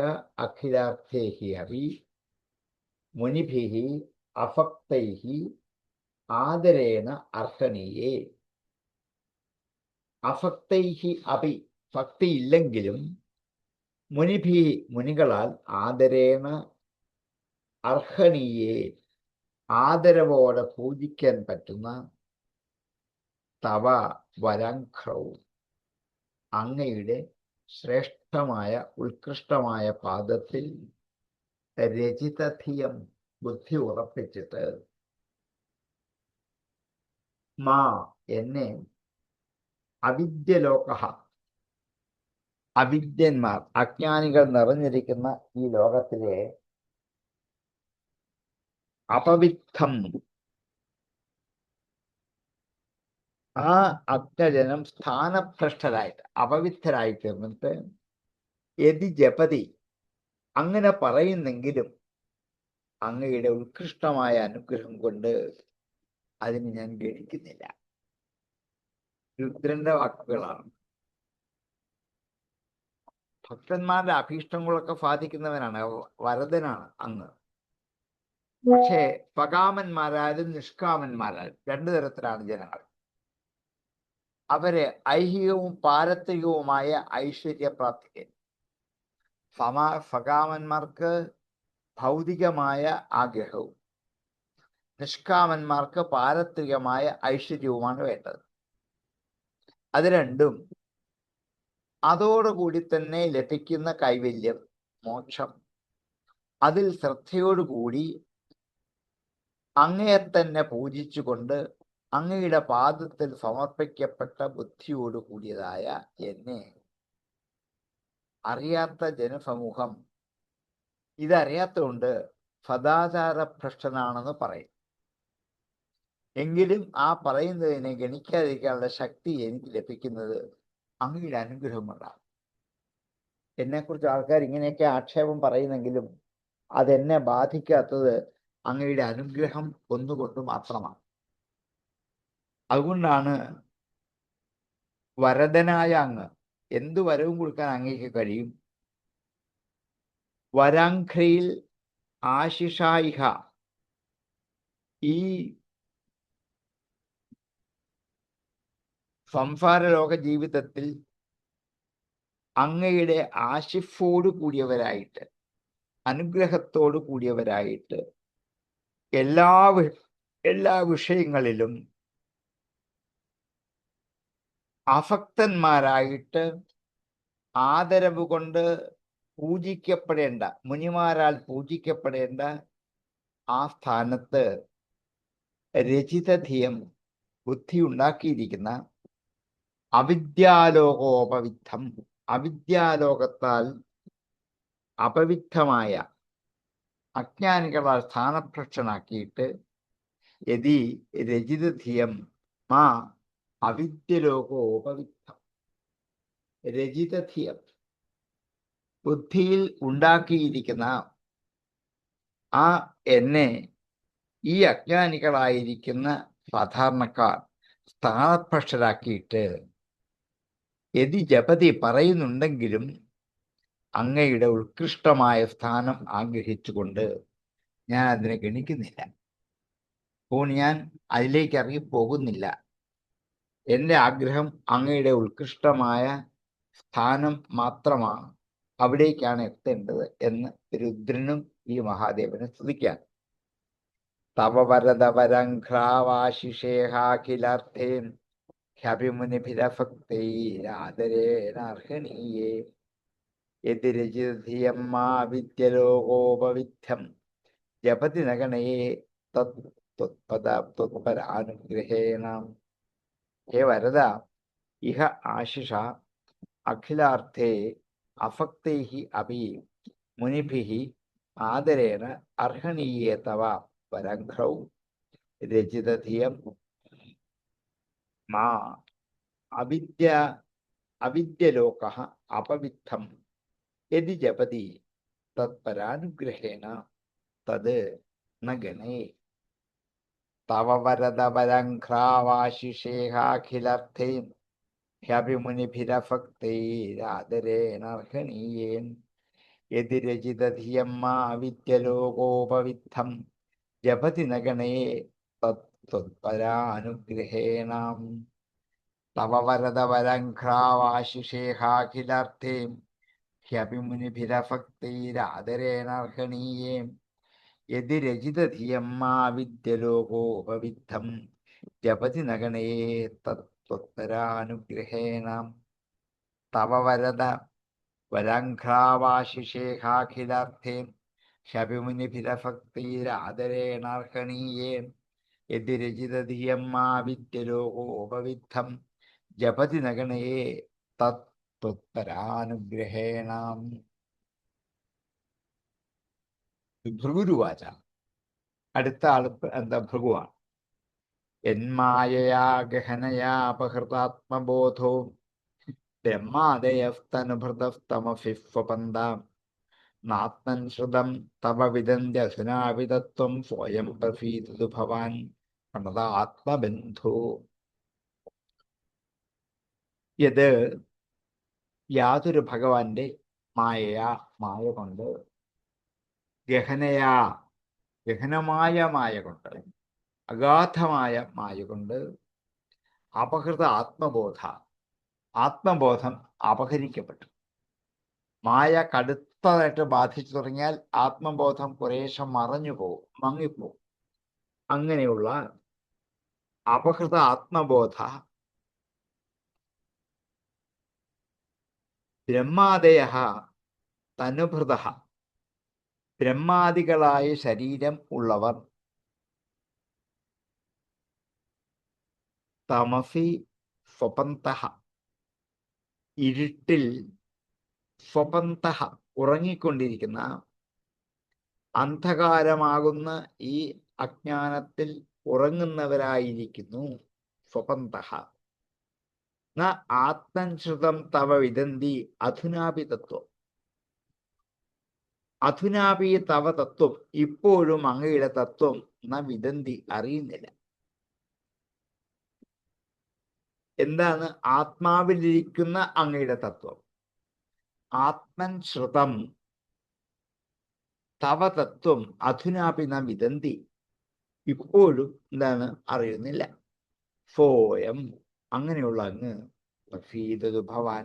അഖിലാർത്ഥേഹി അഭി മുനിഭിഃ അഭക്തൈഃ ആദരേണ അർഹണീയേ. അഭക്തൈഃ അഭി, ഭക്തിയില്ലെങ്കിലും, മുനിഭിഃ മുനികളാൽ, ആദരേണ അർഹണീയേ ആദരവോടെ പൂജിക്കാൻ പറ്റുന്ന, തവ വരാഘ്രൗ അങ്ങയുടെ ശ്രേഷ്ഠമായ ഉത്കൃഷ്ടമായ പാദത്തിൽ രചിതധിയം ബുദ്ധി ഉറപ്പിച്ചിട്ട്, മാ എന്നെ, അവിദ്യലോക അവിദ്യന്മാർ അജ്ഞാനികൾ നിറഞ്ഞിരിക്കുന്ന ഈ ലോകത്തിലെ അപവിദ്ധം ആ അജ്ഞജനം സ്ഥാനഭ്രഷ്ടരായിട്ട് അപവിദ്ധരായി തീർന്നിട്ട്, യതി ജപതി അങ്ങനെ പറയുന്നെങ്കിലും അങ്ങയുടെ ഉത്കൃഷ്ടമായ അനുഗ്രഹം കൊണ്ട് അതിന് ഞാൻ ഗണിക്കുന്നില്ല. രുദ്രന്റെ വാക്കുകളാണ്. ഭക്തന്മാരുടെ അഭീഷ്ടങ്ങളൊക്കെ സാധിക്കുന്നവനാണ്, വരദനാണ് അങ്ങ്. പക്ഷേ പകാമന്മാരായാലും നിഷ്കാമന്മാരായാലും രണ്ടു തരത്തിലാണ് ജനങ്ങൾ. അവര് ഐഹികവും പാരത്രികവുമായ ഐശ്വര്യപ്രാപ്തിക്ക്, സകാമന്മാർക്ക് ഭൗതികമായ ആഗ്രഹവും നിഷ്കാമന്മാർക്ക് പാരത്രികമായ ഐശ്വര്യവുമാണ് വേണ്ടത്. അത് രണ്ടും അതോടുകൂടി തന്നെ ലഭിക്കുന്ന കൈവല്യം, മോക്ഷം, അതിൽ ശ്രദ്ധയോടുകൂടി അങ്ങയെ തന്നെ പൂജിച്ചുകൊണ്ട് അങ്ങയുടെ പാദത്തിൽ സമർപ്പിക്കപ്പെട്ട ബുദ്ധിയോട് കൂടിയതായ എന്നെ അറിയാത്ത ജനസമൂഹം ഇതറിയാത്തതുകൊണ്ട് സദാചാരഭ്രഷ്ടനാണെന്ന് പറയും. എങ്കിലും ആ പറയുന്നതിനെ ഗണിക്കാതിരിക്കാനുള്ള ശക്തി എനിക്ക് ലഭിക്കുന്നത് അങ്ങയുടെ അനുഗ്രഹം കൊണ്ടാണ്. എന്നെക്കുറിച്ച് ആൾക്കാർ ഇങ്ങനെയൊക്കെ ആക്ഷേപം പറയുന്നെങ്കിലും അതെന്നെ ബാധിക്കാത്തത് അങ്ങയുടെ അനുഗ്രഹം ഒന്നുകൊണ്ട് മാത്രമാണ്. അതുകൊണ്ടാണ് വരദനായ അങ്ങ് എന്തു വരവും കൊടുക്കാൻ അങ്ങേക്ക് കഴിയും. വരാഘ്രയിൽ ആശിഷായിഹ, ഈ സംസാര ലോക ജീവിതത്തിൽ അങ്ങയുടെ ആശിഫോട് കൂടിയവരായിട്ട്, അനുഗ്രഹത്തോട് കൂടിയവരായിട്ട് എല്ലാ വിഷയങ്ങളിലും അഭക്തന്മാരായിട്ട് ആദരവ് കൊണ്ട് പൂജിക്കപ്പെടേണ്ട, മുനിമാരാൽ പൂജിക്കപ്പെടേണ്ട ആ സ്ഥാനത്ത് രചിതധിയം ബുദ്ധി ഉണ്ടാക്കിയിരിക്കുന്ന അവിദ്യാലോകോപവിദ്ധം, അവിദ്യാലോകത്താൽ അപവിദ്ധമായ അജ്ഞാനികളാൽ സ്ഥാനഭ്രഷ്ടനാക്കിയിട്ട് യതി രചിതധിയം മാ അവിദ്യലോകോപവിദ്ധം, രചിതധിയം ബുദ്ധിയിൽ ഉണ്ടാക്കിയിരിക്കുന്ന ആ എന്നെ ഈ അജ്ഞാനികളായിരിക്കുന്ന സാധാരണക്കാർ സ്ഥാനഭ്രഷ്ടരാക്കിയിട്ട് യതി ജപതി പറയുന്നുണ്ടെങ്കിലും അങ്ങയുടെ ഉത്കൃഷ്ടമായ സ്ഥാനം ആഗ്രഹിച്ചുകൊണ്ട് ഞാൻ അതിനെ ഗണിക്കുന്നില്ല. അപ്പോൾ ഞാൻ അതിലേക്ക് ഇറങ്ങി പോകുന്നില്ല. എൻ്റെ ആഗ്രഹം അങ്ങയുടെ ഉത്കൃഷ്ടമായ സ്ഥാനം മാത്രമാണ്, അവിടേക്കാണ് എത്തേണ്ടത് എന്ന് രുദ്രനും ഈ മഹാദേവനെ സ്തുതിക്കാൻ. തവ വരദവരഘ്രാവാശിഷേഹാഖിലാർത്ഥേൻ ഹ്യഭിമുനിഭിരഭക്തൈരാദരേണർഹണീയേ യതിരചിതധിയം മാ വിദ്യലോകോപവിദ്ധം ജപതി നഗണയേ ത്വത്പരാനുഗ്രഹേണ. ഹേ വരദ, ഇഹ ആശിഷ അഖിലാർത്ഥേ അഭക്തൈഃ അപി മുനിഭിഃ ആദരേണ അർഹണീയേ തവ വരഘ്രൗ രചിതധിയം മാ അവിദ്യലോകഃ അപവിദ്ധം യദി ജപതി തത്പരാനുഗ്രഹേണ തത് ന ഗണേ. തവ വരദവരഘ്രാവാശിഷേഹാഖിലർത്ഥേൻ ഹ്യഭിമുനിഭിരഭക്തൈരാദരേണർഹണീയേൻ യദി രചിതധിയം മാ വിദ്യലോകോപവിദ്ധം ജപതി ന ഗണേ തത്പരാനുഗ്രഹേണ. തവ വരദവരഘ്രാവാശിഷേഹാഖിലർത്ഥേൻ ഹ്യഭിമുനിഭിരഭക്തൈരാദരേണർഹണീയേൻ യദി രചിതധിയം മാ വിദ്യലോകോപവിദ്ധം ജപതി ന ഗണേ തത്പരാനുഗ്രഹേണ. തവ വരദ വരഘ്രാവാശിഷേഹാഖിലർത്ഥേൻ ഹ്യഭിമുനിഭിരഭക്തൈരാദരേണർഹണീയേൻ യദി രചിതധിയം മാ വിദ്യലോകോപവിദ്ധം ജപതി ന ഗണേ തത്പരാനുഗ്രഹേണ. ഭൃഗുരുവാച. അടുത്ത ആള് എന്താ? ഭൃഗുവാണ്. യന്മായയാ ഗഹനയാ അപഹൃതാത്മബോധോ ബ്രഹ്മാദയസ്തനുഭൃതസ്തമഭിസ്വപന്താം നാത്മൻ ശ്രുതം തവ വിദന്ത്യസുനാവിതത്വം സ്വയം പ്രസീദതു ഭവാൻ പ്രണതാത്മബന്ധോ. യത് യാതൊരു ഭഗവാന്റെ മായയാ, മായ കൊണ്ട്, ഗഹനയാ, ഗഹനമായ മായ കൊണ്ട്, അഗാധമായ മായ കൊണ്ട്, അപഹൃത ആത്മബോധ, ആത്മബോധം അപഹരിക്കപ്പെട്ടു. മായ കടുത്തതായിട്ട് ബാധിച്ചു തുടങ്ങിയാൽ ആത്മബോധം കുറേശ്ശെ മറഞ്ഞു പോകും, മങ്ങിപ്പോകും. അങ്ങനെയുള്ള അപഹൃത ആത്മബോധ ബ്രഹ്മാദയ തനുഭൃത, ബ്രഹ്മാദികളായ ശരീരം ഉള്ളവർ, തമസി സ്വപന്തഃ, ഇരുട്ടിൽ, സ്വപന്തഃ ഉറങ്ങിക്കൊണ്ടിരിക്കുന്ന, അന്ധകാരമാകുന്ന ഈ അജ്ഞാനത്തിൽ ഉറങ്ങുന്നവരായിരിക്കുന്നു. സ്വപന്തഃ ന ആത്മൻശ്രുതം തവ വിദന്തി അധുനാപി തത്വം. അധുനാപി തവ തത്വം, ഇപ്പോഴും അങ്ങയുടെ തത്വം ന വിദന്തി അറിയുന്നില്ല. എന്താണ് ആത്മാവിലിരിക്കുന്ന അങ്ങയുടെ തത്വം? ആത്മൻ ശ്രുതം തവ തത്വം അധുനാപി ന വിദന്തി, ഇപ്പോഴും എന്താണ് അറിയുന്നില്ല. സോയം, അങ്ങനെയുള്ള അങ്ങ് പ്രസീദതു ഭവാൻ,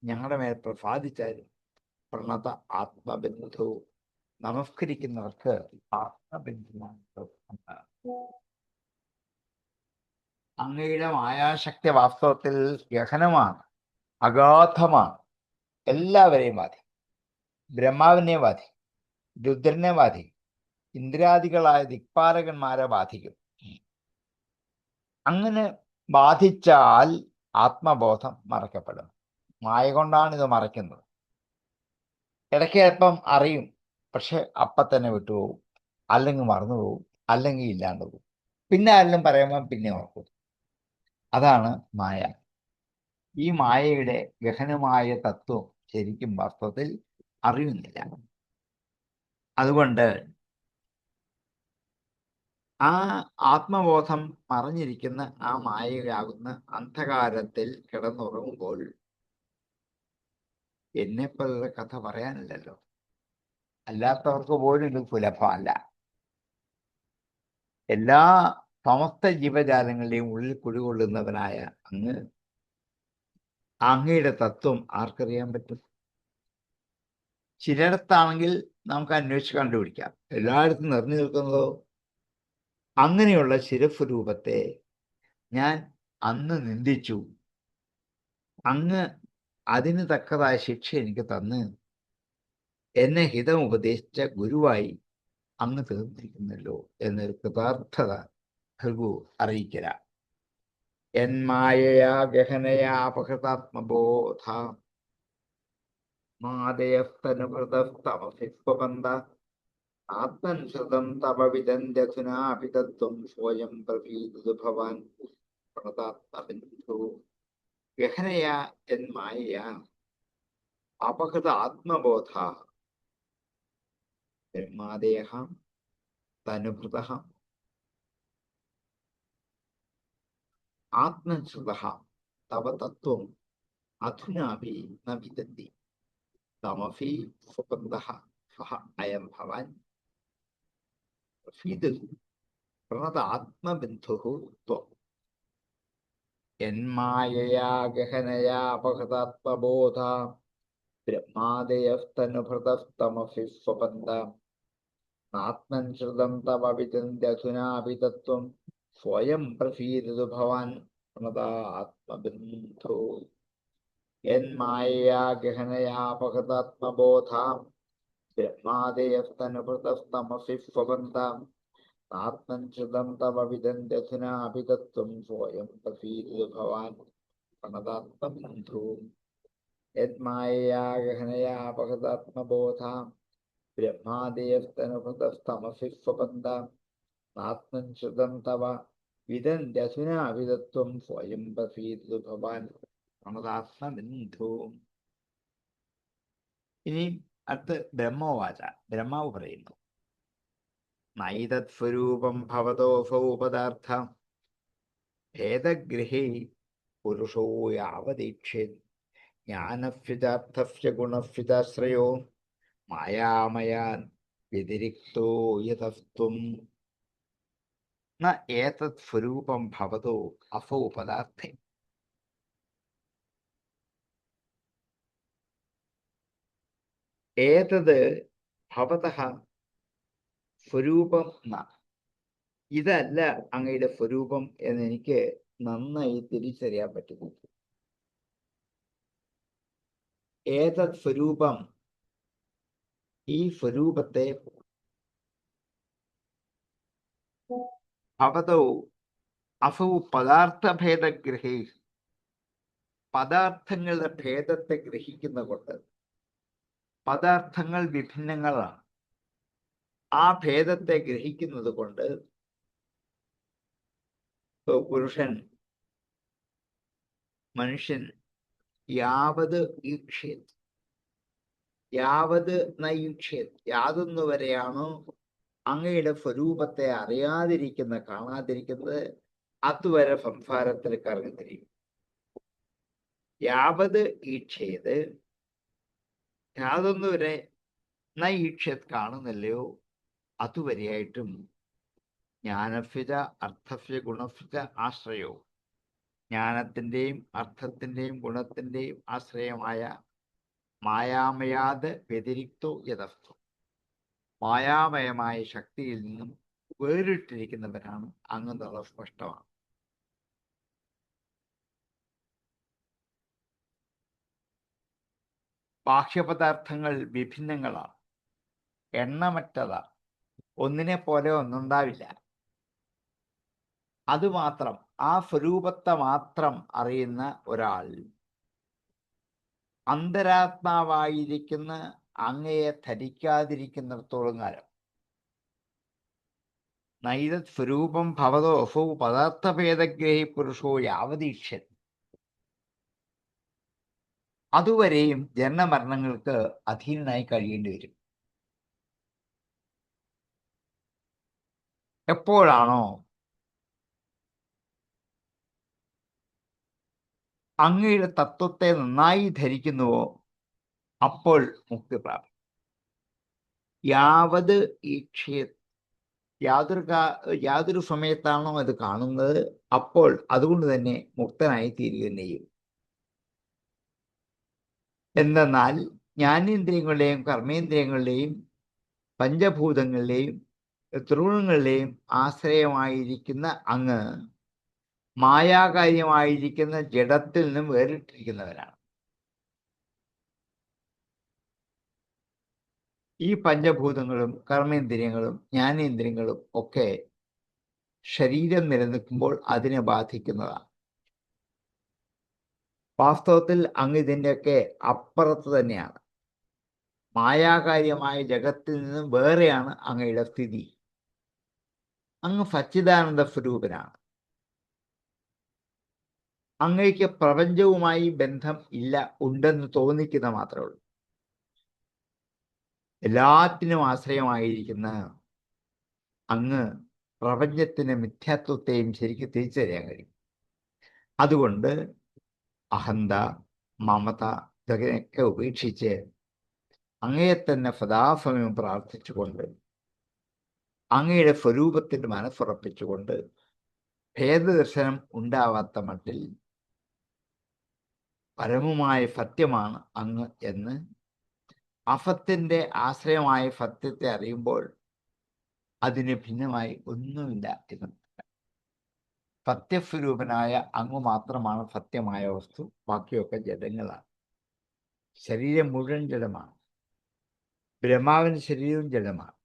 ഞങ്ങളുടെ മേൽ പ്രസാദിച്ചാൽ പ്രണത ആത്മബന്ധു, നമസ്കരിക്കുന്നവർക്ക് ആത്മബന്ധുമാണ്. അങ്ങയുടെ മായാശക്തി വാസ്തവത്തിൽ ഗഹനമാണ്, അഗാധമാണ്, എല്ലാവരെയും ബാധിക്കും. ബ്രഹ്മാവിനെ ബാധിക്കും, രുദ്രനെ ബാധിക്കും, ഇന്ദ്രാദികളായ ദിക്പാലകന്മാരെ ബാധിക്കും. അങ്ങനെ ബാധിച്ചാൽ ആത്മബോധം മറക്കപ്പെടും. മായ കൊണ്ടാണ് ഇത് മറയ്ക്കുന്നത്. ഇടയ്ക്ക് അല്പം അറിയും, പക്ഷെ അപ്പം തന്നെ വിട്ടുപോകും, അല്ലെങ്കിൽ മറന്നുപോകും, അല്ലെങ്കിൽ ഇല്ലാണ്ട് പോകും. പിന്നെ ആരെങ്കിലും പറയുമ്പോൾ പിന്നെ ഓർക്കും. അതാണ് മായ. ഈ മായയുടെ ഗഹനമായ തത്വം ശരിക്കും വാസ്തവത്തിൽ അറിയുന്നില്ല. അതുകൊണ്ട് ആ ആത്മബോധം മറഞ്ഞിരിക്കുന്ന ആ മായയാകുന്ന അന്ധകാരത്തിൽ കിടന്നുറങ്ങുമ്പോൾ എന്നെപ്പോലുള്ള കഥ പറയാനില്ലല്ലോ. അല്ലാത്തവർക്ക് പോലും ഇത് സുലഭമല്ല. എല്ലാ സമസ്ത ജീവജാലങ്ങളുടെയും ഉള്ളിൽ കുടികൊള്ളുന്നവനായ അങ്ങയുടെ തത്വം ആർക്കറിയാൻ പറ്റും? ചിലയിടത്താണെങ്കിൽ നമുക്ക് അന്വേഷിച്ച് കണ്ടുപിടിക്കാം. എല്ലായിടത്തും നിറഞ്ഞു നിൽക്കുന്നതോ അങ്ങനെയുള്ള ശിരസ്വരൂപത്തെ ഞാൻ അന്ന് നിന്ദിച്ചു, അങ്ങ് അതിന് തക്കതായ ശിക്ഷ എനിക്ക് തന്ന് എന്നെ ഹിതം ഉപദേശിച്ച ഗുരുവായി അങ്ങ് തീർന്നിരിക്കുന്നല്ലോ എന്നൊരു കൃതാർത്ഥത ഭൃഗു അറിയിക്കല. എന്മായയാ ഗഹനയാ അപഹൃതാത്മബോധ മാതയസ്തനുഭൃതസ്തമസിസ്വപന്ത ആത്മൻശ്രുതം തപ വിദന്ത്യധുനാപി തത്വം സ്വയം പ്രഭീതു ഭവാൻ പ്രണതാത്മബിന്ദു. ഗഹനയാ എന്മായയാ അപഹൃത ആത്മബോധ ബ്രഹ്മാദേഹ തനുഭൃത ആത്മശ്രുത തവ തത്വം അധുനാപി ന വിദന്തി തമഫി സ്വപന്തഃ സഹ അയം ഭവാൻ പ്രസീദതു പ്രണത ആത്മബന്ധുഃ ത്വം. യന്മായയാ ഗഹനയാ അപഹൃതാത്മബോധ ബ്രഹ്മാദയസ്തനുഭൃതസ്തമസി സ്വപന്ത നാത്മൻ ശ്രുതം തവ വിദന്ത്യധുനാപി തത്വം സ്വയം പ്രസീദതു ഭവാൻ പ്രണത ആത്മബന്ധു. യന്മായയാ ഗഹനയാ അപഹൃതാത്മബോധ ബ്രഹ്മാദയസ്തനുഭൃതസ്തമസി സ്വപന്ത നാത്മൻ ശ്രുതം തവ വിദന്ത്യധുനാപി തത്വം സ്വയം പ്രസീദതു ഭവാൻ പ്രണതാത്മബന്ധു. യന്മായയാ ഗഹനയാ അപഹൃതാത്മബോധ ബ്രഹ്മാദയസ്തനുഭൃതസ്തമസി സ്വപന്ത നാത്മൻ ശ്രുതം തവ വിദന്ത്യധുനാപി തത്വം സ്വയം പ്രസീദതു ഭവാൻ പ്രണതാത്മബന്ധു. ഇനി അടുത്ത് ബ്രഹ്മവാച. ബ്രഹ്മാവ് പറയുന്നു, നൈതത് സ്വരൂപം ഭവതോസൗ പദാർത്ഥ ഭേദഗൃഹേ പുരുഷോ യാവദീക്ഷിത് ജ്ഞാനസ്യ ഗുണസ്യാശ്രയോ മായാമയാൻ വ്യതിരിക്തോ യതസ്ത്വം. ന ഏതത് സ്വരൂപം ഭവതോ അസൗ പദാർത്ഥേ. ഏതത് ഭവതഃ സ്വരൂപം ന, ഇതല്ല അങ്ങയുടെ സ്വരൂപം എന്നെനിക്ക് നന്നായി തിരിച്ചറിയാൻ പറ്റുന്നു. ഏതത് സ്വരൂപം, ഈ സ്വരൂപത്തെ ഭവതോ അസൗ പദാർത്ഥഭേദഗ്രഹേ, പദാർത്ഥങ്ങളുടെ ഭേദത്തെ ഗ്രഹിക്കുന്ന കൊണ്ട്, പദാർത്ഥങ്ങൾ വിഭിന്നങ്ങളാണ്, ആ ഭേദത്തെ ഗ്രഹിക്കുന്നത് കൊണ്ട് പുരുഷൻ, മനുഷ്യൻ യാവത് ഈക്ഷ്യത്, യാവത് നൈക്ഷ്യത്, യാതൊന്നുവരെയാണോ അങ്ങയുടെ സ്വരൂപത്തെ അറിയാതിരിക്കുന്ന, കാണാതിരിക്കുന്നത്, അതുവരെ സംസാരത്തിൽ കറങ്ങിത്തിരിക്കും. യാവത് ഈക്ഷ്യത്, യാതൊന്നുവരെ നൈക്ഷ്യത് കാണുന്നില്ലയോ അതുവരെയായിട്ടും ജ്ഞാനസ്യ അർത്ഥസ്യ ഗുണസ്യ ആശ്രയോ, ജ്ഞാനത്തിൻ്റെയും അർത്ഥത്തിൻ്റെയും ഗുണത്തിൻ്റെയും ആശ്രയമായ മായാമയാത് വ്യതിരിക്തോ യഥസ്തു, മായാമയമായ ശക്തിയിൽ നിന്നും വേറിട്ടിരിക്കുന്നവരാണ് അങ്ങെന്നുള്ള സ്പഷ്ടമാണ്. ബാഹ്യപദാർത്ഥങ്ങൾ വിഭിന്നങ്ങളാണ്, എണ്ണമറ്റതാണ്, ഒന്നിനെ പോലെ ഒന്നുണ്ടാവില്ല. അതുമാത്രം ആ സ്വരൂപത്തെ മാത്രം അറിയുന്ന ഒരാൾ അന്തരാത്മാവായിരിക്കുന്ന അങ്ങയെ ധരിക്കാതിരിക്കുന്നിടത്തോളം കാലം നൈതത് സ്വരൂപം ഭവതോ അസൗ പദാർത്ഥഭേദഗ്രഹി പുരുഷോ യാവതീക്ഷൻ, അതുവരെയും ജനനമരണങ്ങൾക്ക് അധീനനായി കഴിയേണ്ടി വരും. എപ്പോഴാണോ അങ്ങയുടെ തത്വത്തെ നന്നായി ധരിക്കുന്നുവോ അപ്പോൾ മുക്തി പ്രാപിക്കും. യാവത് ഈക്ഷ്യത്, യാതൊരു സമയത്താണോ അത് കാണുന്നത് അപ്പോൾ അതുകൊണ്ട് തന്നെ മുക്തനായി തീരുകയും ചെയ്യും. എന്തെന്നാൽ ജ്ഞാനേന്ദ്രിയങ്ങളുടെയും കർമ്മേന്ദ്രിയങ്ങളുടെയും പഞ്ചഭൂതങ്ങളുടെയും ത്രിഗുണങ്ങളുടെയും ആശ്രയമായിരിക്കുന്ന അങ്ങ് മായാകാര്യമായിരിക്കുന്ന ജഡത്തിൽ നിന്നും വേറിട്ടിരിക്കുന്നവരാണ്. ഈ പഞ്ചഭൂതങ്ങളും കർമ്മേന്ദ്രിയങ്ങളും ജ്ഞാനേന്ദ്രിയങ്ങളും ഒക്കെ ശരീരം നിലനിൽക്കുമ്പോൾ അതിനെ ബാധിക്കുന്നതാണ്. വാസ്തവത്തിൽ അങ്ങ് ഇതിൻ്റെയൊക്കെ അപ്പുറത്ത് തന്നെയാണ്. മായാകാര്യമായ ജഗത്തിൽ നിന്നും വേറെയാണ് അങ്ങയുടെ സ്ഥിതി. അങ്ങ് സച്ചിദാനന്ദ സ്വരൂപനാണ്. അങ്ങയ്ക്ക് പ്രപഞ്ചവുമായി ബന്ധം ഇല്ല, ഉണ്ടെന്ന് തോന്നിക്കുന്ന മാത്രമേ ഉള്ളൂ. എല്ലാത്തിനും ആശ്രയമായിരിക്കുന്ന അങ്ങ് പ്രപഞ്ചത്തിന്റെ മിഥ്യാത്വത്തെയും ശരിക്കും തിരിച്ചറിയാൻ കഴിയും. അതുകൊണ്ട് അഹന്ത, മമത ഇതൊക്കെ ഉപേക്ഷിച്ച് അങ്ങയെ തന്നെ സദാസമയം പ്രാർത്ഥിച്ചുകൊണ്ട് അങ്ങയുടെ സ്വരൂപത്തിൽ മനസ്സുറപ്പിച്ചുകൊണ്ട് ഭേദദർശനം ഉണ്ടാവാത്ത മട്ടിൽ പരമമായ സത്യമാണ് അങ്ങ് എന്ന് അസത്യന്റെ ആശ്രയമായ സത്യത്തെ അറിയുമ്പോൾ അതിന് ഭിന്നമായി ഒന്നുമില്ല എന്ന്. സത്യസ്വരൂപനായ അങ്ങ് മാത്രമാണ് സത്യമായ വസ്തു, ബാക്കിയൊക്കെ ജഡങ്ങളാണ്. ശരീരം മുഴുവൻ ജഡമാണ്, ബ്രഹ്മാവിന്റെ ശരീരവും ജഡമാണ്.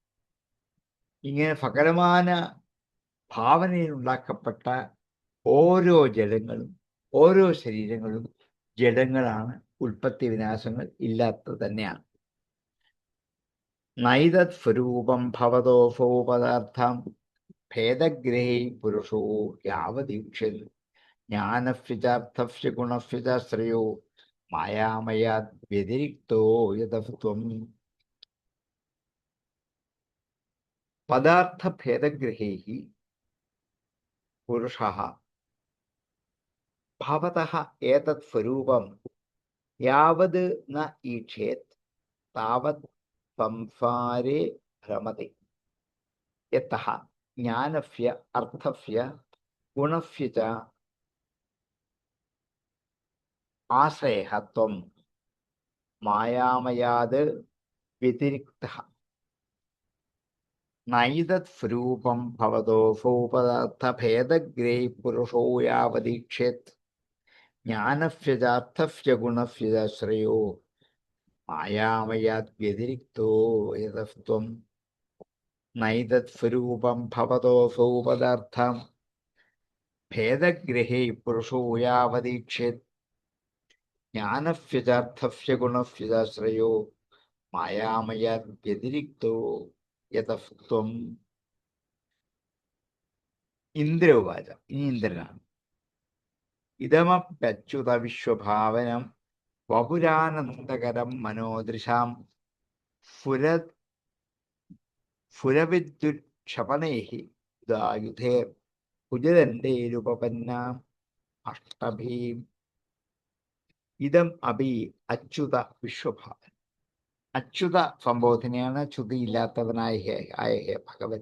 ഇങ്ങനെ സകലമാന ഭാവനയിൽ ഉണ്ടാക്കപ്പെട്ട ഓരോ ജഡങ്ങളും ഓരോ ശരീരങ്ങളും ജഡങ്ങളാണ്, ഉൽപ്പത്തി വിനാശങ്ങൾ ഇല്ലാത്തത് തന്നെയാണ്. നൈതത് സ്വരൂപം ഭവതോസോ പദാർത്ഥം ഭേദഗ്രഹേ പുരുഷോ യാവദീക്ഷൻ ജ്ഞാനസ്യ ഗുണസ്യ ശ്രേയോ മായാമയാത് വ്യതിരിക്തോ യഥസ്ത്വം. പദാർത്ഥഭേദഗ്രഹേ പുരുഷഃ ഭവതഃ ഏതത് സ്വരൂപം യാവത് ന ഈക്ഷേത് താവത് സംസാരേ ഭ്രമതി. യതഃ ജ്ഞാനസ്യ അർത്ഥസ്യ ഗുണസ്യ ച ആശ്രയഃ ത്വം മായാമയാത് വ്യതിരിക്തഃ. നൈതത് സ്വരൂപം ഭവതോസോ പദാർത്ഥഭേദഗ്രഹേ പുരുഷോ യാവദീക്ഷ്യേത് ജ്ഞാനസ്യ ചാർത്ഥസ്യ ഗുണസ്യ ച ശ്രേയോ മായാമയാത് വ്യതിരിക്തോ യതസ്ത്വം. നൈതത് സ്വരൂപം ഭവതോസോ പദാർത്ഥം ഭേദഗ്രഹേ പുരുഷോ യാവദീക്ഷ്യേത് ജ്ഞാനസ്യ ചാർത്ഥസ്യ ഗുണസ്യ ച ശ്രേയോ മായാമയാത് വ്യതിരിക്തോ യതസ്ത്വം. ഇന്ദ്രവാച, ഇനി ഇന്ദ്രനാണ്. ഇതമപ്യച്യുത വിശ്വഭാവനം വപുരാനന്ദകരം മനോദൃശാം ഫുരവിദ്യുക്ഷപണേഹി ദായുധേർ കുജദണ്ഡേരുപപന്നാം അഷ്ടഭീം. ഇതം അഭി അച്യുത വിശ്വഭാവൻ. അച്യുത സംബോധനയാണ്, ച്യുതിയില്ലാത്തവനായ ഹേ ഭഗവൻ.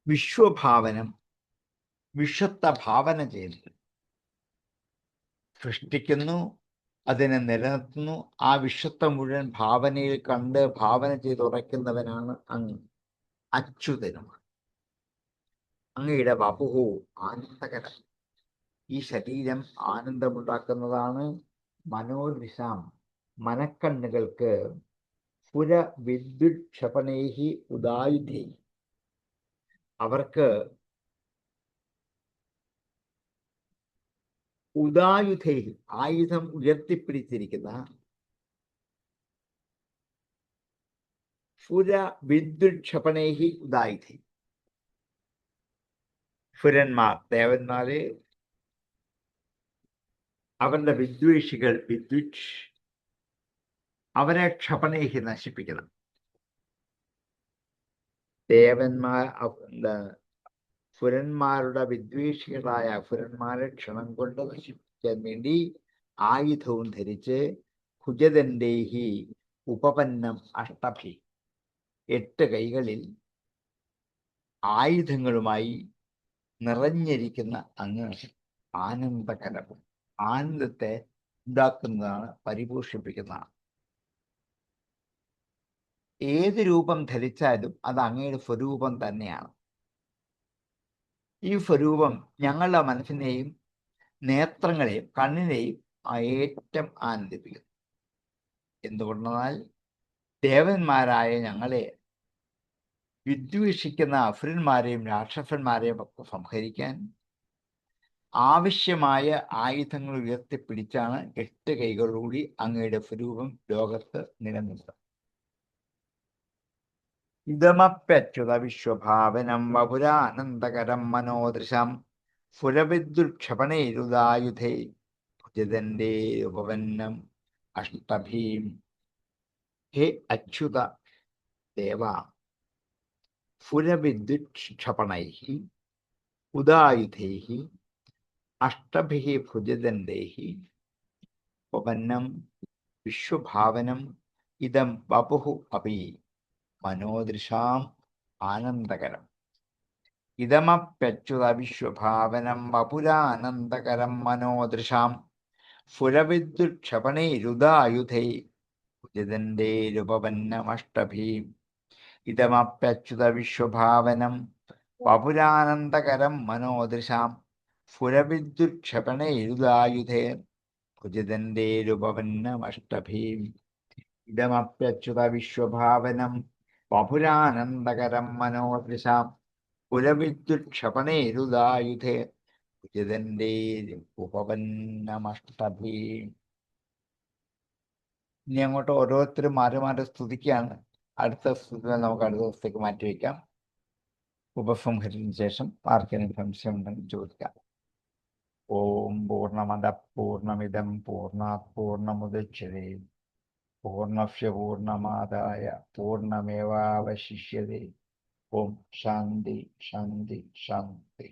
വിശ്വഭാവനം, വിശ്വത്തെ ഭാവന ചെയ്ത് സൃഷ്ടിക്കുന്നു, അതിനെ നിലനിർത്തുന്നു. ആ വിശ്വത്തെ മുഴുവൻ ഭാവനയിൽ കണ്ട് ഭാവന ചെയ്ത് ഉറയ്ക്കുന്നവനാണ് അങ്ങ്. അച്യുതനുമാണ്. അങ്ങയുടെ വപുഹു ആനന്ദകരം. ഈ ശരീരം ആനന്ദമുണ്ടാക്കുന്നതാണ്. മനോദൃശാം, മനക്കണ്ണുകൾക്ക് പുര വിദ്യുക്ഷപണേഹി ഉദായുധേ, അവർക്ക് ഉദായുധേ, ആയുധം ഉയർത്തിപ്പിടിച്ചിരിക്കുന്ന പുര വിദ്യുക്ഷപണേഹി ഉദായുധേ, സുരന്മാർ, ദേവന്മാരെ അവരുടെ വിദ്വേഷികൾ, അവരെ ക്ഷപണേഹി, നശിപ്പിക്കണം. സുരന്മാരുടെ വിദ്വേഷികളായ അസുരന്മാരെ ക്ഷണം കൊണ്ട് നശിപ്പിക്കാൻ വേണ്ടി ആയുധവും ധരിച്ച് കുജദണ്ഡേഹി ഉപപന്നം അഷ്ടഭി, 8 കൈകളിൽ ആയുധങ്ങളുമായി നിറഞ്ഞിരിക്കുന്ന അങ്ങ് ആനന്ദകരം, ആനന്ദത്തെ ഉണ്ടാക്കുന്നതാണ്, പരിപോഷിപ്പിക്കുന്നതാണ്. ഏത് രൂപം ധരിച്ചാലും അത് അങ്ങയുടെ സ്വരൂപം തന്നെയാണ്. ഈ സ്വരൂപം ഞങ്ങളുടെ മനസ്സിനെയും നേത്രങ്ങളെയും കണ്ണിനെയും ഏറ്റവും ആനന്ദിപ്പിക്കുന്നു. എന്തുകൊണ്ടെന്നാൽ ദേവന്മാരായ ഞങ്ങളെ വിദ്വേഷിക്കുന്ന അസുരന്മാരെയും രാക്ഷസന്മാരെയും ഒക്കെ സംഹരിക്കാൻ ആവശ്യമായ ആയുധങ്ങൾ ഉയർത്തിപ്പിടിച്ചാണ് 8 കൈകളോടുകൂടി അങ്ങയുടെ സ്വരൂപം ലോകത്ത് നിലനിൽക്കുന്നത്. ഇതമപ്യച്യുത വിശ്വഭാവനം വപുരാനന്ദകരം മനോദൃശം സുരവിദ്യുക്ഷപണേരുദായുധേ ഭുജദണ്ഡേ ഉപവന്നം അഷ്ടഭീം. ഹേ അച്യുത ദേവ, സുരവിദ്യുക്ഷപണൈഹി ഉദായുധൈഹി അഷ്ടഭിः ഭുജദണ്ഡൈः ഉപവന്നം വിശ്വഭാവനം ഇദം വപുഃ അപി മനോദൃശാം ആനന്ദകരം. ഇതമപ്യച്യുത വിശ്വഭാവനം വപുരാനന്ദകരം മനോദൃശാം സുരവിദ്യുക്ഷപണൈരുദായുധൈ ഭുജദണ്ഡേരുപവന്നമഷ്ടഭീം. ഇതമപ്യച്യുത വിശ്വഭാവനം വപുരാനന്ദകരം മനോദൃശാം സുരവിദ്യുക്ഷപണൈരുദായുധേ ഭുജദണ്ഡേരുപവന്നമഷ്ടഭീം. ഇതമപ്യച്യുത വിശ്വഭാവനം വപുരാനന്ദകരം മനോദൃശാം സുരവിദ്യുക്ഷപണൈരുദായുധേ ഭുജദണ്ഡേരുപവന്നമഷ്ടഭീം. ഇനി അങ്ങോട്ട് ഓരോരുത്തരും മാറി മാറി സ്തുതിക്കുകയാണ്. അടുത്ത സ്തുതി നമുക്ക് അടുത്ത ദിവസത്തേക്ക് മാറ്റിവെക്കാം. ഉപസംഹരിച്ചതിന് ശേഷം ആർക്കെങ്കിലും സംശയം ഉണ്ടെങ്കിൽ ചോദിക്കാം. ഓം പൂർണ്ണമദ പൂർണ്ണമിദം പൂർണ്ണാത് പൂർണ്ണമുദച്യതേ പൂർണ്ണസ്യ പൂർണ്ണമാദായ പൂർണ്ണമേവാവശിഷ്യതേ. ഓം ശാന്തി ശാന്തി ശാന്തി.